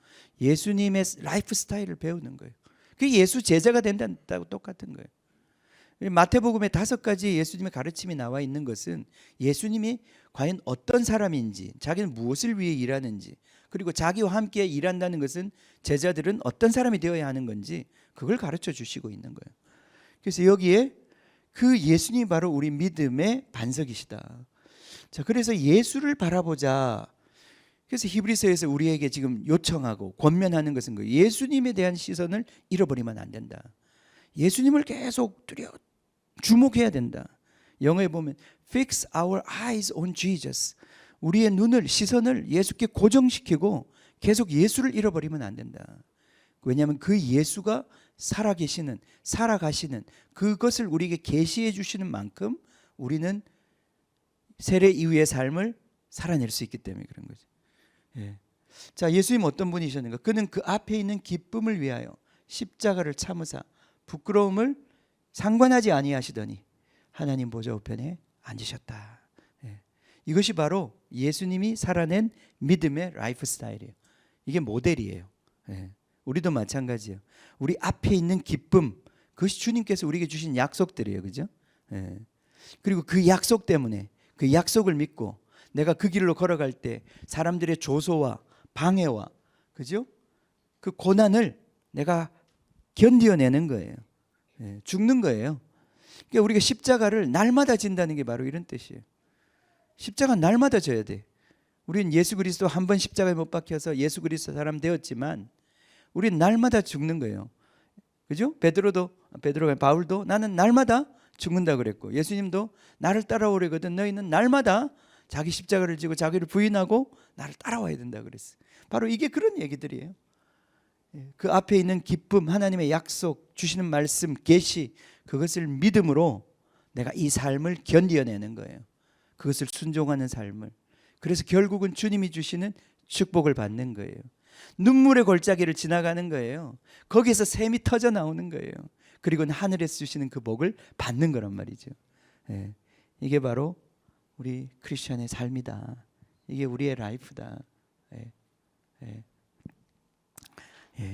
예수님의 라이프 스타일을 배우는 거예요. 그게 예수 제자가 된다고 똑같은 거예요. 마태복음에 5가지 예수님의 가르침이 나와 있는 것은 예수님이 과연 어떤 사람인지 자기는 무엇을 위해 일하는지 그리고 자기와 함께 일한다는 것은 제자들은 어떤 사람이 되어야 하는 건지 그걸 가르쳐 주시고 있는 거예요. 그래서 여기에 그 예수님이 바로 우리 믿음의 반석이시다. 자, 그래서 예수를 바라보자. 그래서 히브리서에서 우리에게 지금 요청하고 권면하는 것은 그 예수님에 대한 시선을 잃어버리면 안 된다. 예수님을 계속 주목해야 된다. 영어에 보면 fix our eyes on Jesus. 우리의 시선을 예수께 고정시키고 계속 예수를 잃어버리면 안 된다. 왜냐하면 그 예수가 살아계시는 살아가시는 그것을 우리에게 계시해 주시는 만큼 우리는 세례 이후의 삶을 살아낼 수 있기 때문에 그런 거죠. 예. 자, 예수님 어떤 분이셨는가? 그는 그 앞에 있는 기쁨을 위하여 십자가를 참으사 부끄러움을 상관하지 아니하시더니 하나님 보좌 우편에 앉으셨다. 예. 이것이 바로 예수님이 살아낸 믿음의 라이프 스타일이에요. 이게 모델이에요. 예. 우리도 마찬가지예요. 우리 앞에 있는 기쁨, 그것이 주님께서 우리에게 주신 약속들이에요. 그죠? 예. 그리고 그 약속 때문에 그 약속을 믿고 내가 그 길로 걸어갈 때 사람들의 조소와 방해와 그죠? 그 고난을 내가 견뎌내는 거예요. 예. 죽는 거예요. 그러니까 우리가 십자가를 날마다 진다는 게 바로 이런 뜻이에요. 십자가 날마다 져야 돼. 우리는 예수 그리스도 한 번 십자가에 못 박혀서 예수 그리스도 사람 되었지만 우리는 날마다 죽는 거예요. 그죠? 바울도 나는 날마다 죽는다 그랬고, 예수님도 나를 따라오려거든 너희는 날마다 자기 십자가를 지고 자기를 부인하고 나를 따라와야 된다 그랬어요. 바로 이게 그런 얘기들이에요. 그 앞에 있는 기쁨, 하나님의 약속, 주시는 말씀, 계시, 그것을 믿음으로 내가 이 삶을 견디어내는 거예요. 그것을 순종하는 삶을. 그래서 결국은 주님이 주시는 축복을 받는 거예요. 눈물의 골짜기를 지나가는 거예요. 거기에서 샘이 터져 나오는 거예요. 그리고는 하늘에서 주시는 그 복을 받는 거란 말이죠. 이게 바로 우리 크리스천의 삶이다. 이게 우리의 라이프다.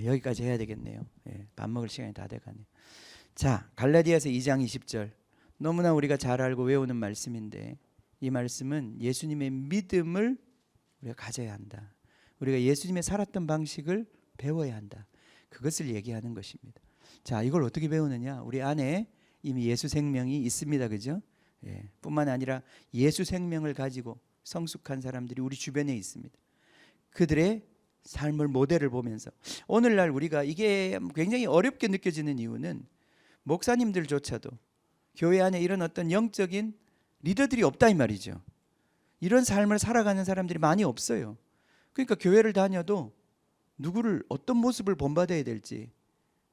여기까지 해야 되겠네요. 밥 먹을 시간이 다 돼가네요. 자, 갈라디아서 2장 20절, 너무나 우리가 잘 알고 외우는 말씀인데, 이 말씀은 예수님의 믿음을 우리가 가져야 한다. 우리가 예수님의 살았던 방식을 배워야 한다. 그것을 얘기하는 것입니다. 자, 이걸 어떻게 배우느냐? 우리 안에 이미 예수 생명이 있습니다. 그죠? 뿐만 아니라 예수 생명을 가지고 성숙한 사람들이 우리 주변에 있습니다. 그들의 삶을 모델을 보면서, 오늘날 우리가 이게 굉장히 어렵게 느껴지는 이유는 목사님들조차도 교회 안에 이런 어떤 영적인 리더들이 없다 이 말이죠. 이런 삶을 살아가는 사람들이 많이 없어요. 그러니까 교회를 다녀도 누구를 어떤 모습을 본받아야 될지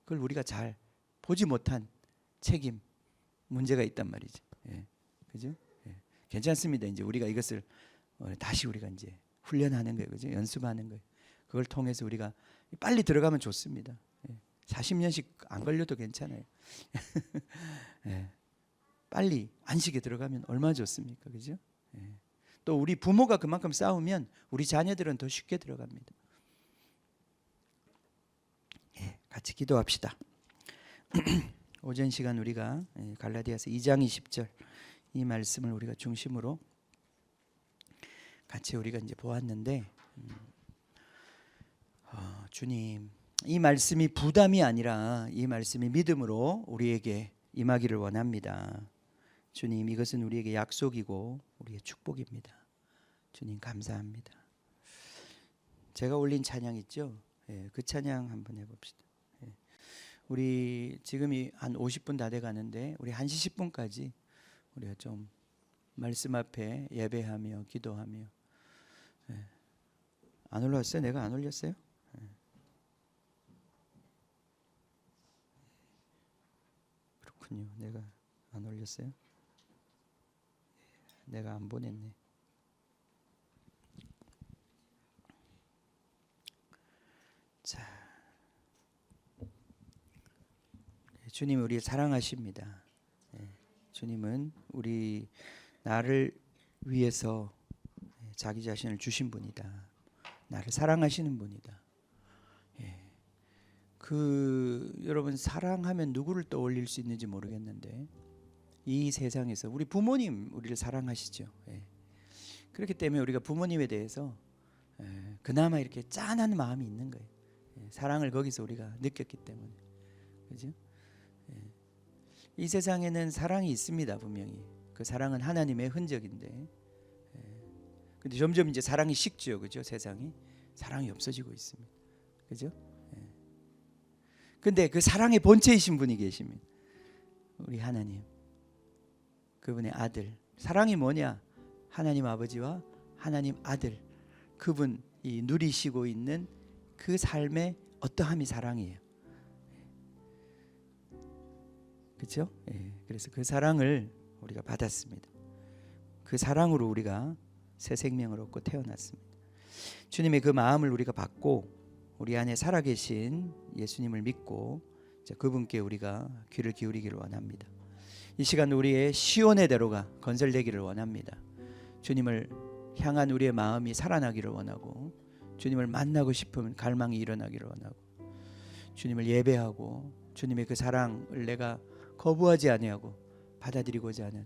그걸 우리가 잘 보지 못한 책임, 문제가 있단 말이죠. 그죠? 괜찮습니다. 이제 우리가 이것을 다시 우리가 이제 훈련하는 거예요. 그죠? 연습하는 거예요. 그걸 통해서 우리가 빨리 들어가면 좋습니다. 40년씩 안 걸려도 괜찮아요. 빨리 안식에 들어가면 얼마나 좋습니까? 그죠? 또 우리 부모가 그만큼 싸우면 우리 자녀들은 더 쉽게 들어갑니다. 같이 기도합시다. 오전 시간 우리가 갈라디아서 2장 20절 이 말씀을 우리가 중심으로 같이 우리가 이제 보았는데, 주님, 이 말씀이 부담이 아니라 이 말씀이 믿음으로 우리에게 임하기를 원합니다. 주님, 이것은 우리에게 약속이고 우리의 축복입니다. 주님 감사합니다. 제가 올린 찬양 있죠? 그 찬양 한번 해봅시다. 우리 지금이 한 50분 다 돼가는데 우리 1시 10분까지 우리가 좀 말씀 앞에 예배하며 기도하며. 안 올랐어요? 내가 안 올렸어요? 그렇군요. 내가 안 올렸어요? 내가 안 보냈네. 자, 주님 우리 사랑하십니다. 주님은 우리 나를 위해서 자기 자신을 주신 분이다. 나를 사랑하시는 분이다. 여러분, 사랑하면 누구를 떠올릴 수 있는지 모르겠는데 이 세상에서 우리 부모님 우리를 사랑하시죠. 그렇기 때문에 우리가 부모님에 대해서 그나마 이렇게 짠한 마음이 있는 거예요. 사랑을 거기서 우리가 느꼈기 때문에. 그죠? 이 세상에는 사랑이 있습니다. 분명히 그 사랑은 하나님의 흔적인데, 근데 점점 이제 사랑이 식죠. 그죠? 세상이 사랑이 없어지고 있습니다. 그죠? 근데 그 사랑의 본체이신 분이 계십니다. 우리 하나님, 그분의 아들. 사랑이 뭐냐? 하나님 아버지와 하나님 아들, 그분이 누리시고 있는 그 삶의 어떠함이 사랑이에요. 그렇죠? 그래서 그 사랑을 우리가 받았습니다. 그 사랑으로 우리가 새 생명을 얻고 태어났습니다. 주님의 그 마음을 우리가 받고 우리 안에 살아계신 예수님을 믿고 그분께 우리가 귀를 기울이기를 원합니다. 이 시간 우리의 시온의 대로가 건설되기를 원합니다. 주님을 향한 우리의 마음이 살아나기를 원하고, 주님을 만나고 싶은 갈망이 일어나기를 원하고, 주님을 예배하고 주님의 그 사랑을 내가 거부하지 아니하고 받아들이고자 하는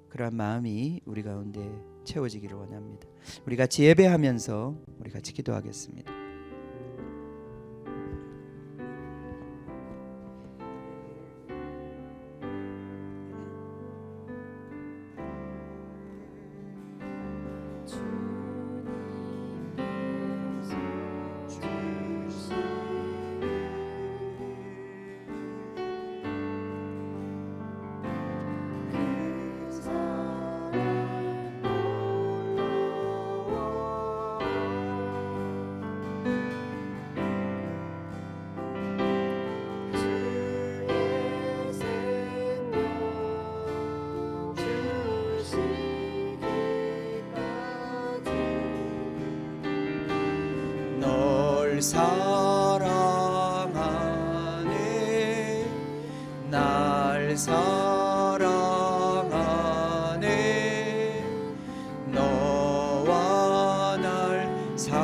그러한 마음이 우리 가운데 채워지기를 원합니다. 우리 같이 예배하면서 우리 같이 기도하겠습니다. 사랑하네 날 사랑하네 너와 날 사랑하네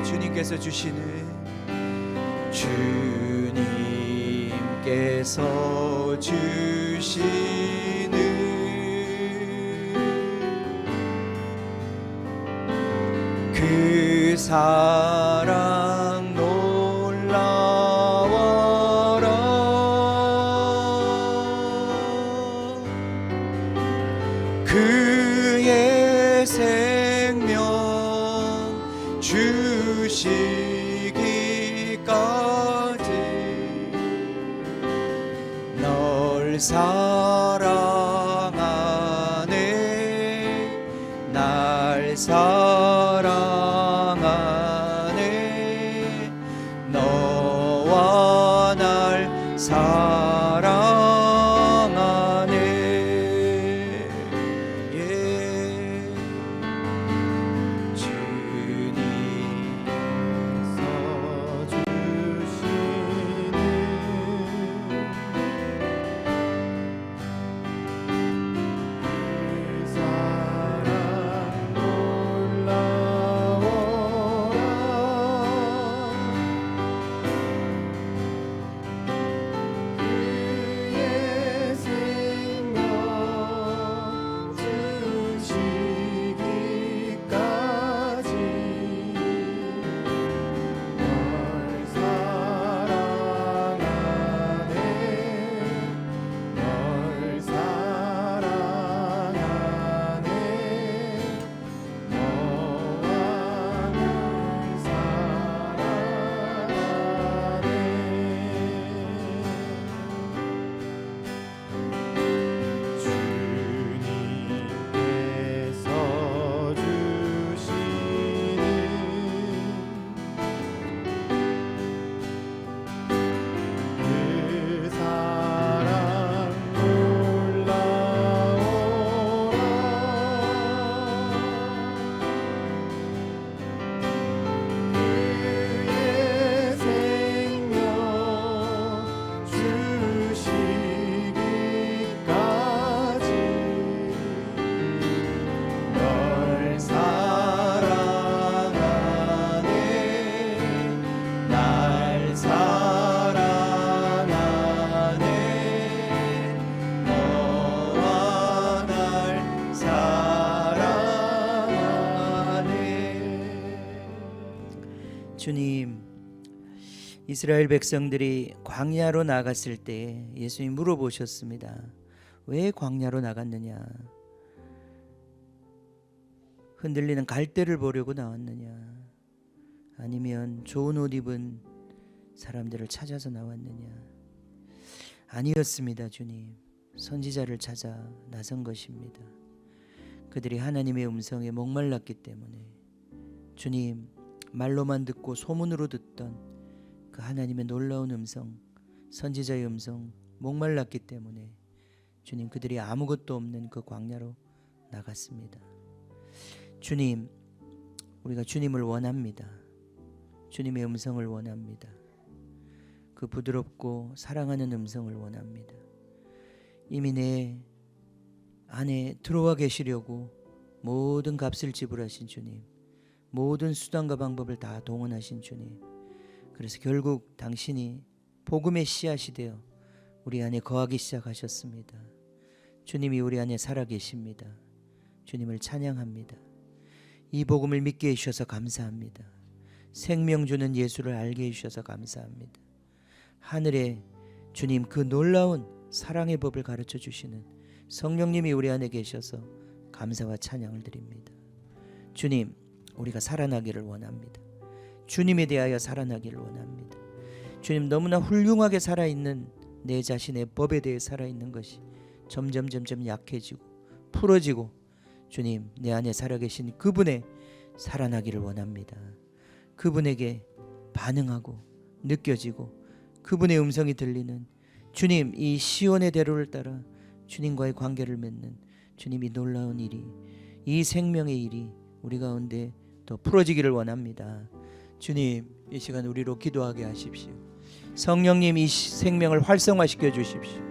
주님께서 주시는 주님께서 주시는 그 사랑 놀라워라 그의 생명 주시기까지 널 사랑하네 날 사랑하네 너와 날 사랑하네 예 주님께서 주시는 주님, 이스라엘 백성들이 광야로 나갔을 때 예수님 물어보셨습니다. 왜 광야로 나갔느냐? 흔들리는 갈대를 보려고 나왔느냐? 아니면 좋은 옷 입은 사람들을 찾아서 나왔느냐? 아니었습니다. 주님, 선지자를 찾아 나선 것입니다. 그들이 하나님의 음성에 목말랐기 때문에 주님, 말로만 듣고 소문으로 듣던 그 하나님의 놀라운 음성, 선지자의 음성, 목말랐기 때문에 주님, 그들이 아무것도 없는 그 광야로 나갔습니다. 주님, 우리가 주님을 원합니다. 주님의 음성을 원합니다. 그 부드럽고 사랑하는 음성을 원합니다. 이미 내 안에 들어와 계시려고 모든 값을 지불하신 주님, 모든 수단과 방법을 다 동원하신 주님, 그래서 결국 당신이 복음의 씨앗이 되어 우리 안에 거하기 시작하셨습니다. 주님이 우리 안에 살아계십니다. 주님을 찬양합니다. 이 복음을 믿게 해주셔서 감사합니다. 생명 주는 예수를 알게 해주셔서 감사합니다. 하늘에 주님 그 놀라운 사랑의 법을 가르쳐 주시는 성령님이 우리 안에 계셔서 감사와 찬양을 드립니다. 주님, 우리가 살아나기를 원합니다. 주님에 대하여 살아나기를 원합니다. 주님, 너무나 훌륭하게 살아있는 내 자신의 법에 대해 살아있는 것이 점점 약해지고 풀어지고 주님, 내 안에 살아계신 그분의 살아나기를 원합니다. 그분에게 반응하고 느껴지고 그분의 음성이 들리는 주님, 이 시온의 대로를 따라 주님과의 관계를 맺는 주님이 놀라운 일이 이 생명의 일이 우리 가운데 더 풀어지기를 원합니다. 주님, 이 시간 우리로 기도하게 하십시오. 성령님, 이 생명을 활성화시켜 주십시오.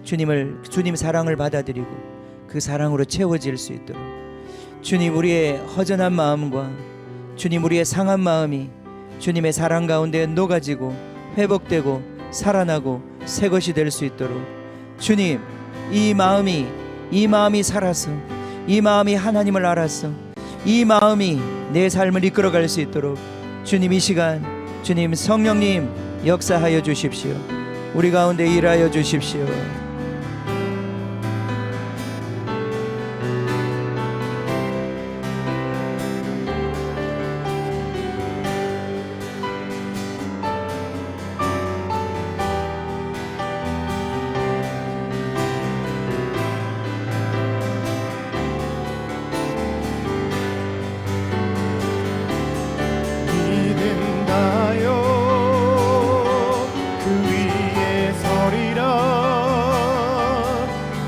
주님 사랑을 받아들이고 그 사랑으로 채워질 수 있도록, 주님, 우리의 허전한 마음과 주님, 우리의 상한 마음이 주님의 사랑 가운데 녹아지고 회복되고 살아나고 새 것이 될 수 있도록, 주님, 이 마음이 살아서, 이 마음이 하나님을 알아서 이 마음이 내 삶을 이끌어갈 수 있도록 주님, 이 시간 주님 성령님 역사하여 주십시오. 우리 가운데 일하여 주십시오.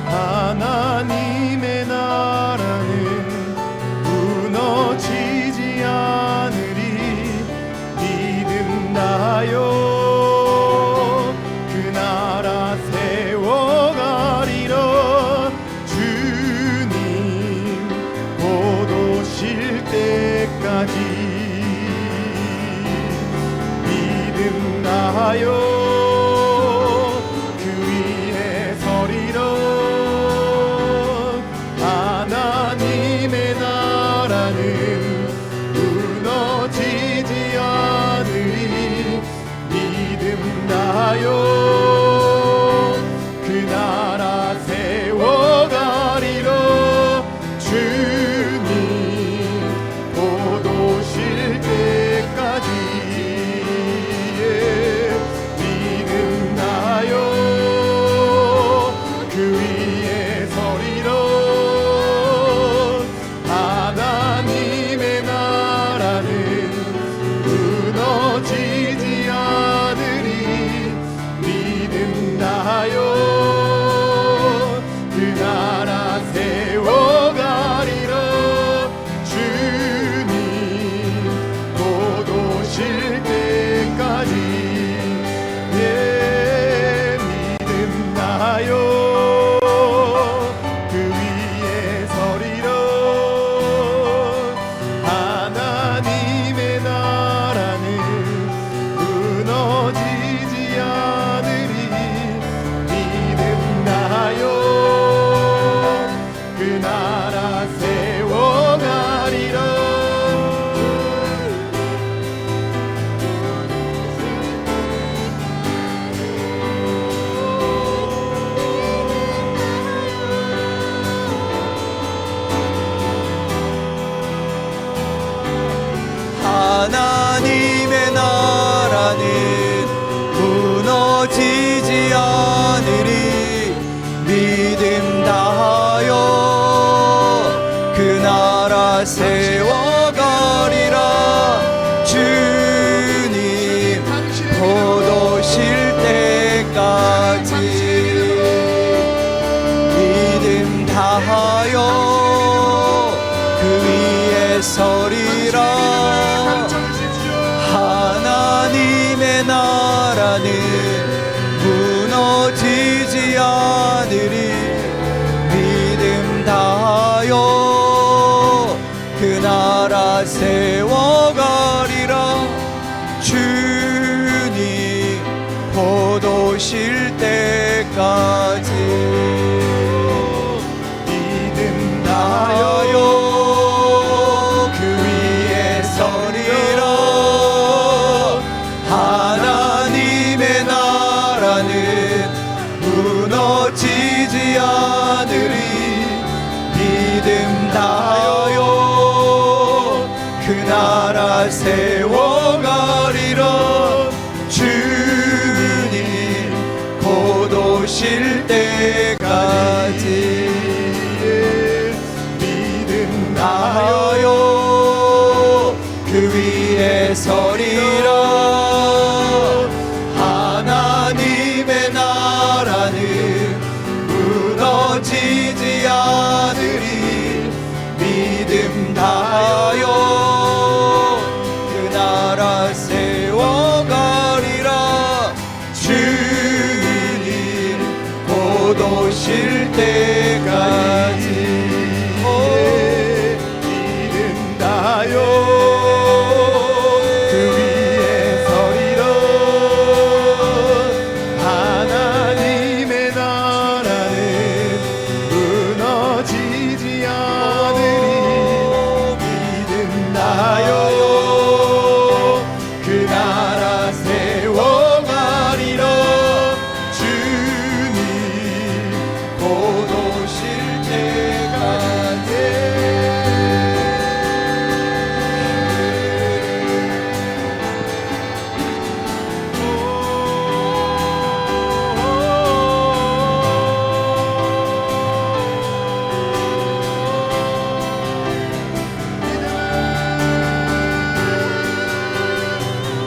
하나님의 나라는 무너지지 않으리. 믿음 다하여 그 나라 세워가리라. 주님 포도 실 때까지 믿음 다하여 그 위에 서리라. 하나님의 나라는 무너지지 않으리. 믿음 다하여 그 나라 세워가리라. 주님 포도 실 때까지 믿음 다하여 그 위에 서리라. 하나님의 나라는 무너지지 않으리. 믿음 다하여 그 나라 세워가리라. 주님 곧 오실 때까지 믿음 다하여 그 위에 서리라. 하나님의 나라는 무너지지 않으리. 때까지 믿는다요. 그 위에 서리라. 하나님의 나라는 무너지지 않으리. 믿는다요. 그 나라 세워가리라. 주님 곧 오실 때까지.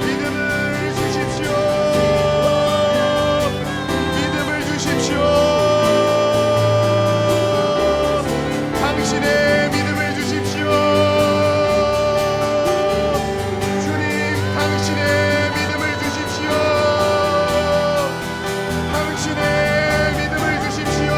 믿음을 주십시오. 믿음을 주십시오. 당신의 믿음을 주십시오. 주님, 당신의 믿음을 주십시오. 당신의 믿음을 주십시오.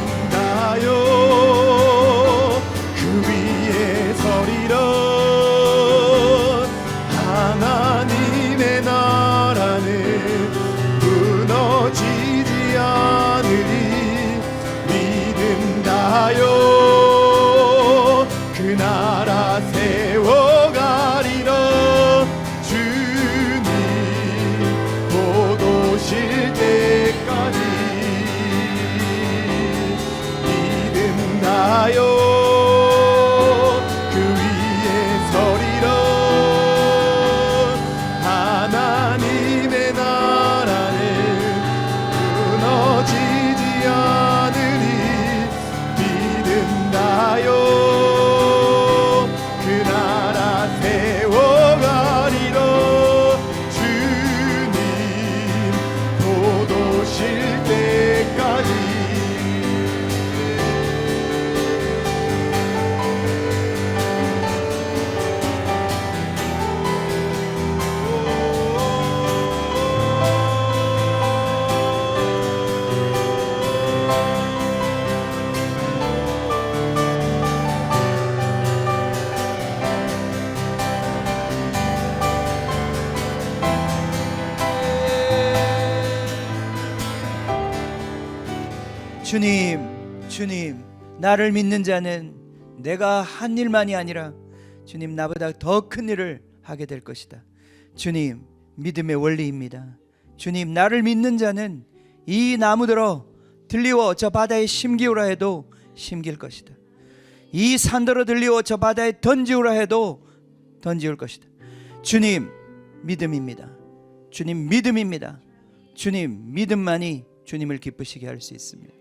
믿는다요. 그 위에 서리라. 하나님의 나라는 무너지지 않으리. 믿는다요. 그 나라 세워가리라. 주님 곧 오실 때까지 믿는다요. 그 위에 서리라. 하나님의 나라는 무너지지 않으리. 믿는다요. 그 나라 세워가리라. 주님 곧 오실 때까지. 주님, 나를 믿는 자는 내가 한 일만이 아니라 주님 나보다 더 큰 일을 하게 될 것이다. 주님, 믿음의 원리입니다. 주님, 나를 믿는 자는 이 나무들어 들리워 저 바다에 심기우라 해도 심길 것이다. 이 산더러 들리워 저 바다에 던지우라 해도 던지울 것이다. 주님, 믿음입니다. 주님, 믿음입니다. 주님, 믿음만이 주님을 기쁘시게 할 수 있습니다.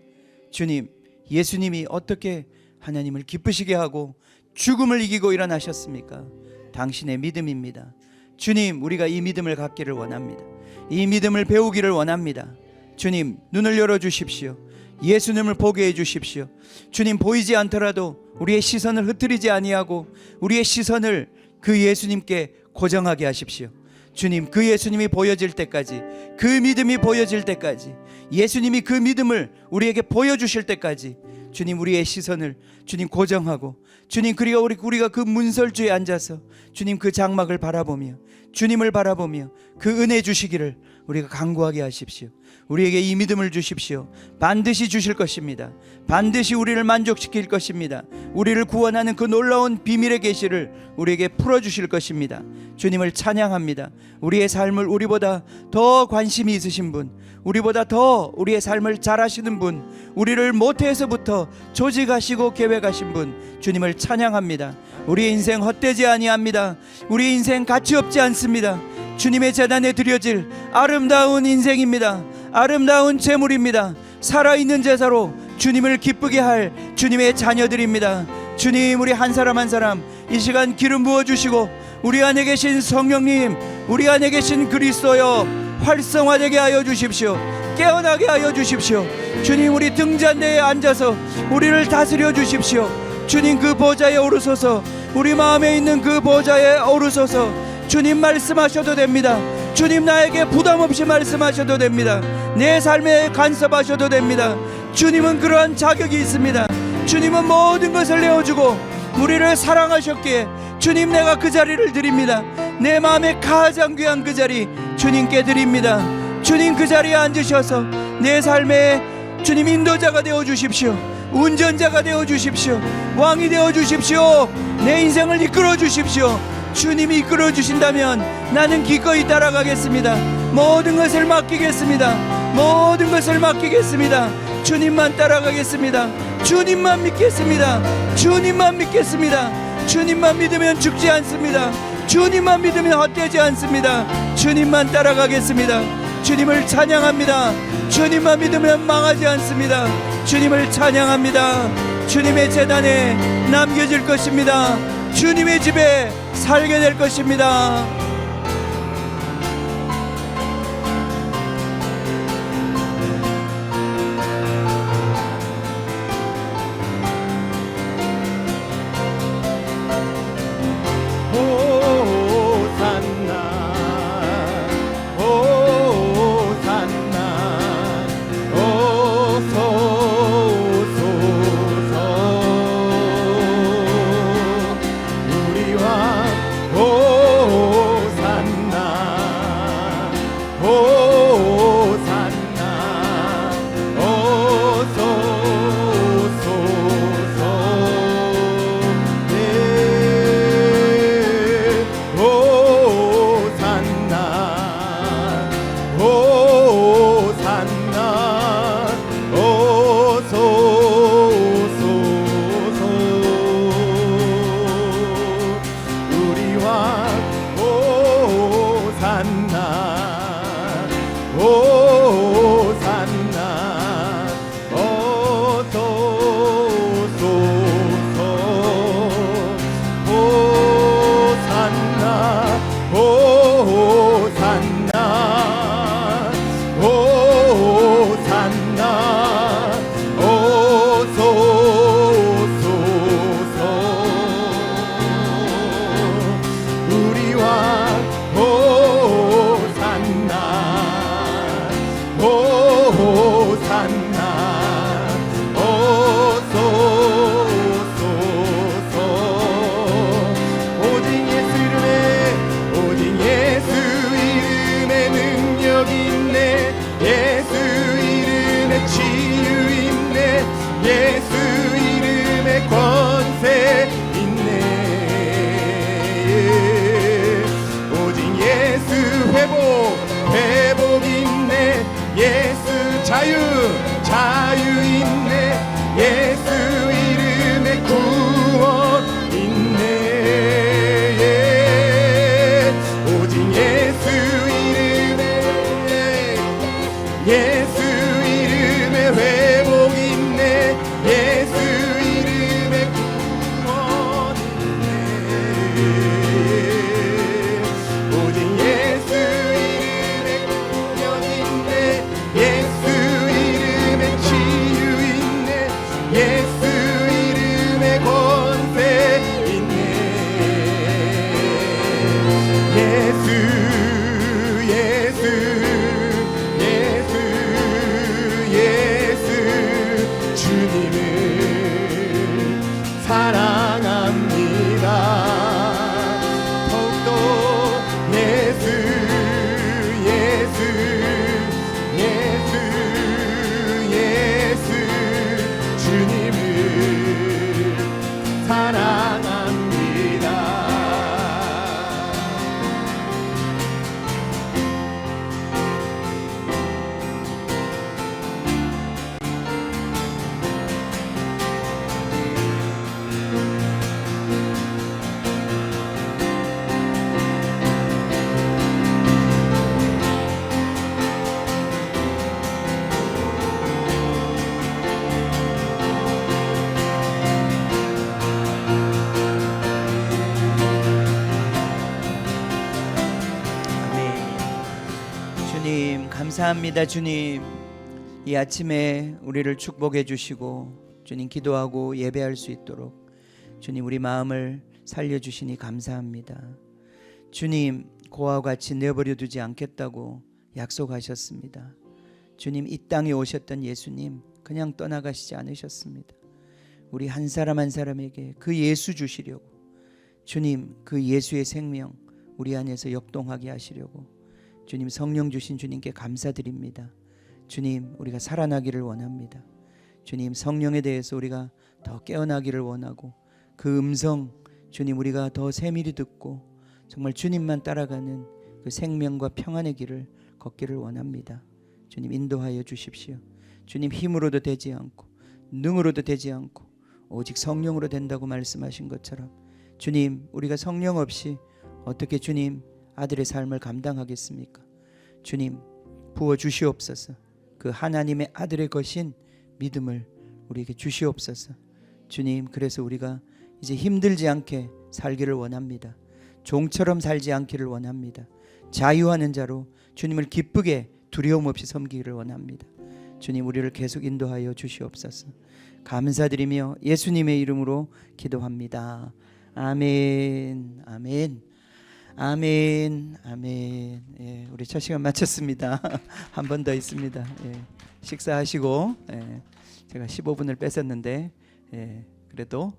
주님, 예수님이 어떻게 하나님을 기쁘시게 하고 죽음을 이기고 일어나셨습니까? 당신의 믿음입니다. 주님, 우리가 이 믿음을 갖기를 원합니다. 이 믿음을 배우기를 원합니다. 주님, 눈을 열어주십시오. 예수님을 보게 해주십시오. 주님, 보이지 않더라도 우리의 시선을 흐트리지 아니하고 우리의 시선을 그 예수님께 고정하게 하십시오. 주님, 그 예수님이 보여질 때까지, 그 믿음이 보여질 때까지, 예수님이 그 믿음을 우리에게 보여주실 때까지 주님, 우리의 시선을 주님 고정하고, 주님, 그리고 우리가 그 문설주에 앉아서 주님 그 장막을 바라보며, 주님을 바라보며 그 은혜 주시기를 우리가 간구하게 하십시오. 우리에게 이 믿음을 주십시오. 반드시 주실 것입니다. 반드시 우리를 만족시킬 것입니다. 우리를 구원하는 그 놀라운 비밀의 계시를 우리에게 풀어주실 것입니다. 주님을 찬양합니다. 우리의 삶을 우리보다 더 관심이 있으신 분, 우리보다 더 우리의 삶을 잘 아시는 분, 우리를 모태에서부터 조직하시고 계획하신 분, 주님을 찬양합니다. 우리의 인생 헛되지 아니합니다. 우리의 인생 가치 없지 않습니다. 주님의 제단에 드려질 아름다운 인생입니다. 아름다운 재물입니다. 살아있는 제사로 주님을 기쁘게 할 주님의 자녀들입니다. 주님, 우리 한 사람 한 사람 이 시간 기름 부어주시고 우리 안에 계신 성령님, 우리 안에 계신 그리스도여 활성화되게 하여 주십시오. 깨어나게 하여 주십시오. 주님, 우리 등잔대에 앉아서 우리를 다스려 주십시오. 주님, 그 보좌에 오르소서. 우리 마음에 있는 그 보좌에 오르소서. 주님, 말씀하셔도 됩니다. 주님, 나에게 부담 없이 말씀하셔도 됩니다. 내 삶에 간섭하셔도 됩니다. 주님은 그러한 자격이 있습니다. 주님은 모든 것을 내어주고 우리를 사랑하셨기에 주님, 내가 그 자리를 드립니다. 내 마음에 가장 귀한 그 자리 주님께 드립니다. 주님, 그 자리에 앉으셔서 내 삶에 주님 인도자가 되어 주십시오. 운전자가 되어 주십시오. 왕이 되어 주십시오. 내 인생을 이끌어 주십시오. 주님이 이끌어 주신다면 나는 기꺼이 따라가겠습니다. 모든 것을 맡기겠습니다. 모든 것을 맡기겠습니다. 주님만 따라가겠습니다. 주님만 믿겠습니다. 주님만 믿겠습니다. 주님만 믿으면 죽지 않습니다. 주님만 믿으면 헛되지 않습니다. 주님만 따라가겠습니다. 주님을 찬양합니다. 주님만 믿으면 망하지 않습니다. 주님을 찬양합니다. 주님의 제단에 남겨질 것입니다. 주님의 집에 살게 될 것입니다. 자유 있네. 예수 이름에 구원 있네. 오직 예수 이름에 회복 있네. 예수 이름에 구원 있네. 오직 예수 이름에 능력 있네. 예수 이름에 감사합니다. 주님, 이 아침에 우리를 축복해 주시고 주님 기도하고 예배할 수 있도록 주님 우리 마음을 살려주시니 감사합니다. 주님, 고아와 같이 내버려 두지 않겠다고 약속하셨습니다. 주님, 이 땅에 오셨던 예수님 그냥 떠나가시지 않으셨습니다. 우리 한 사람 한 사람에게 그 예수 주시려고, 주님 그 예수의 생명 우리 안에서 역동하게 하시려고 주님 성령 주신 주님께 감사드립니다. 주님, 우리가 살아나기를 원합니다. 주님, 성령에 대해서 우리가 더 깨어나기를 원하고 그 음성 주님 우리가 더 세밀히 듣고 정말 주님만 따라가는 그 생명과 평안의 길을 걷기를 원합니다. 주님 인도하여 주십시오. 주님, 힘으로도 되지 않고 능으로도 되지 않고 오직 성령으로 된다고 말씀하신 것처럼 주님, 우리가 성령 없이 어떻게 주님 아들의 삶을 감당하겠습니까? 주님, 부어 주시옵소서. 그 하나님의 아들의 것인 믿음을 우리에게 주시옵소서. 주님, 그래서 우리가 이제 힘들지 않게 살기를 원합니다. 종처럼 살지 않기를 원합니다. 자유하는 자로 주님을 기쁘게 두려움 없이 섬기기를 원합니다. 주님, 우리를 계속 인도하여 주시옵소서. 감사드리며 예수님의 이름으로 기도합니다. 아멘, 아멘, 아멘, 아멘. 예, 우리 첫 시간 마쳤습니다. 한 번 더 있습니다. 예, 식사하시고, 제가 15분을 뺏었는데 그래도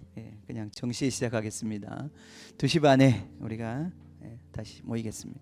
그냥 정시에 시작하겠습니다. 2시 반에 우리가 다시 모이겠습니다.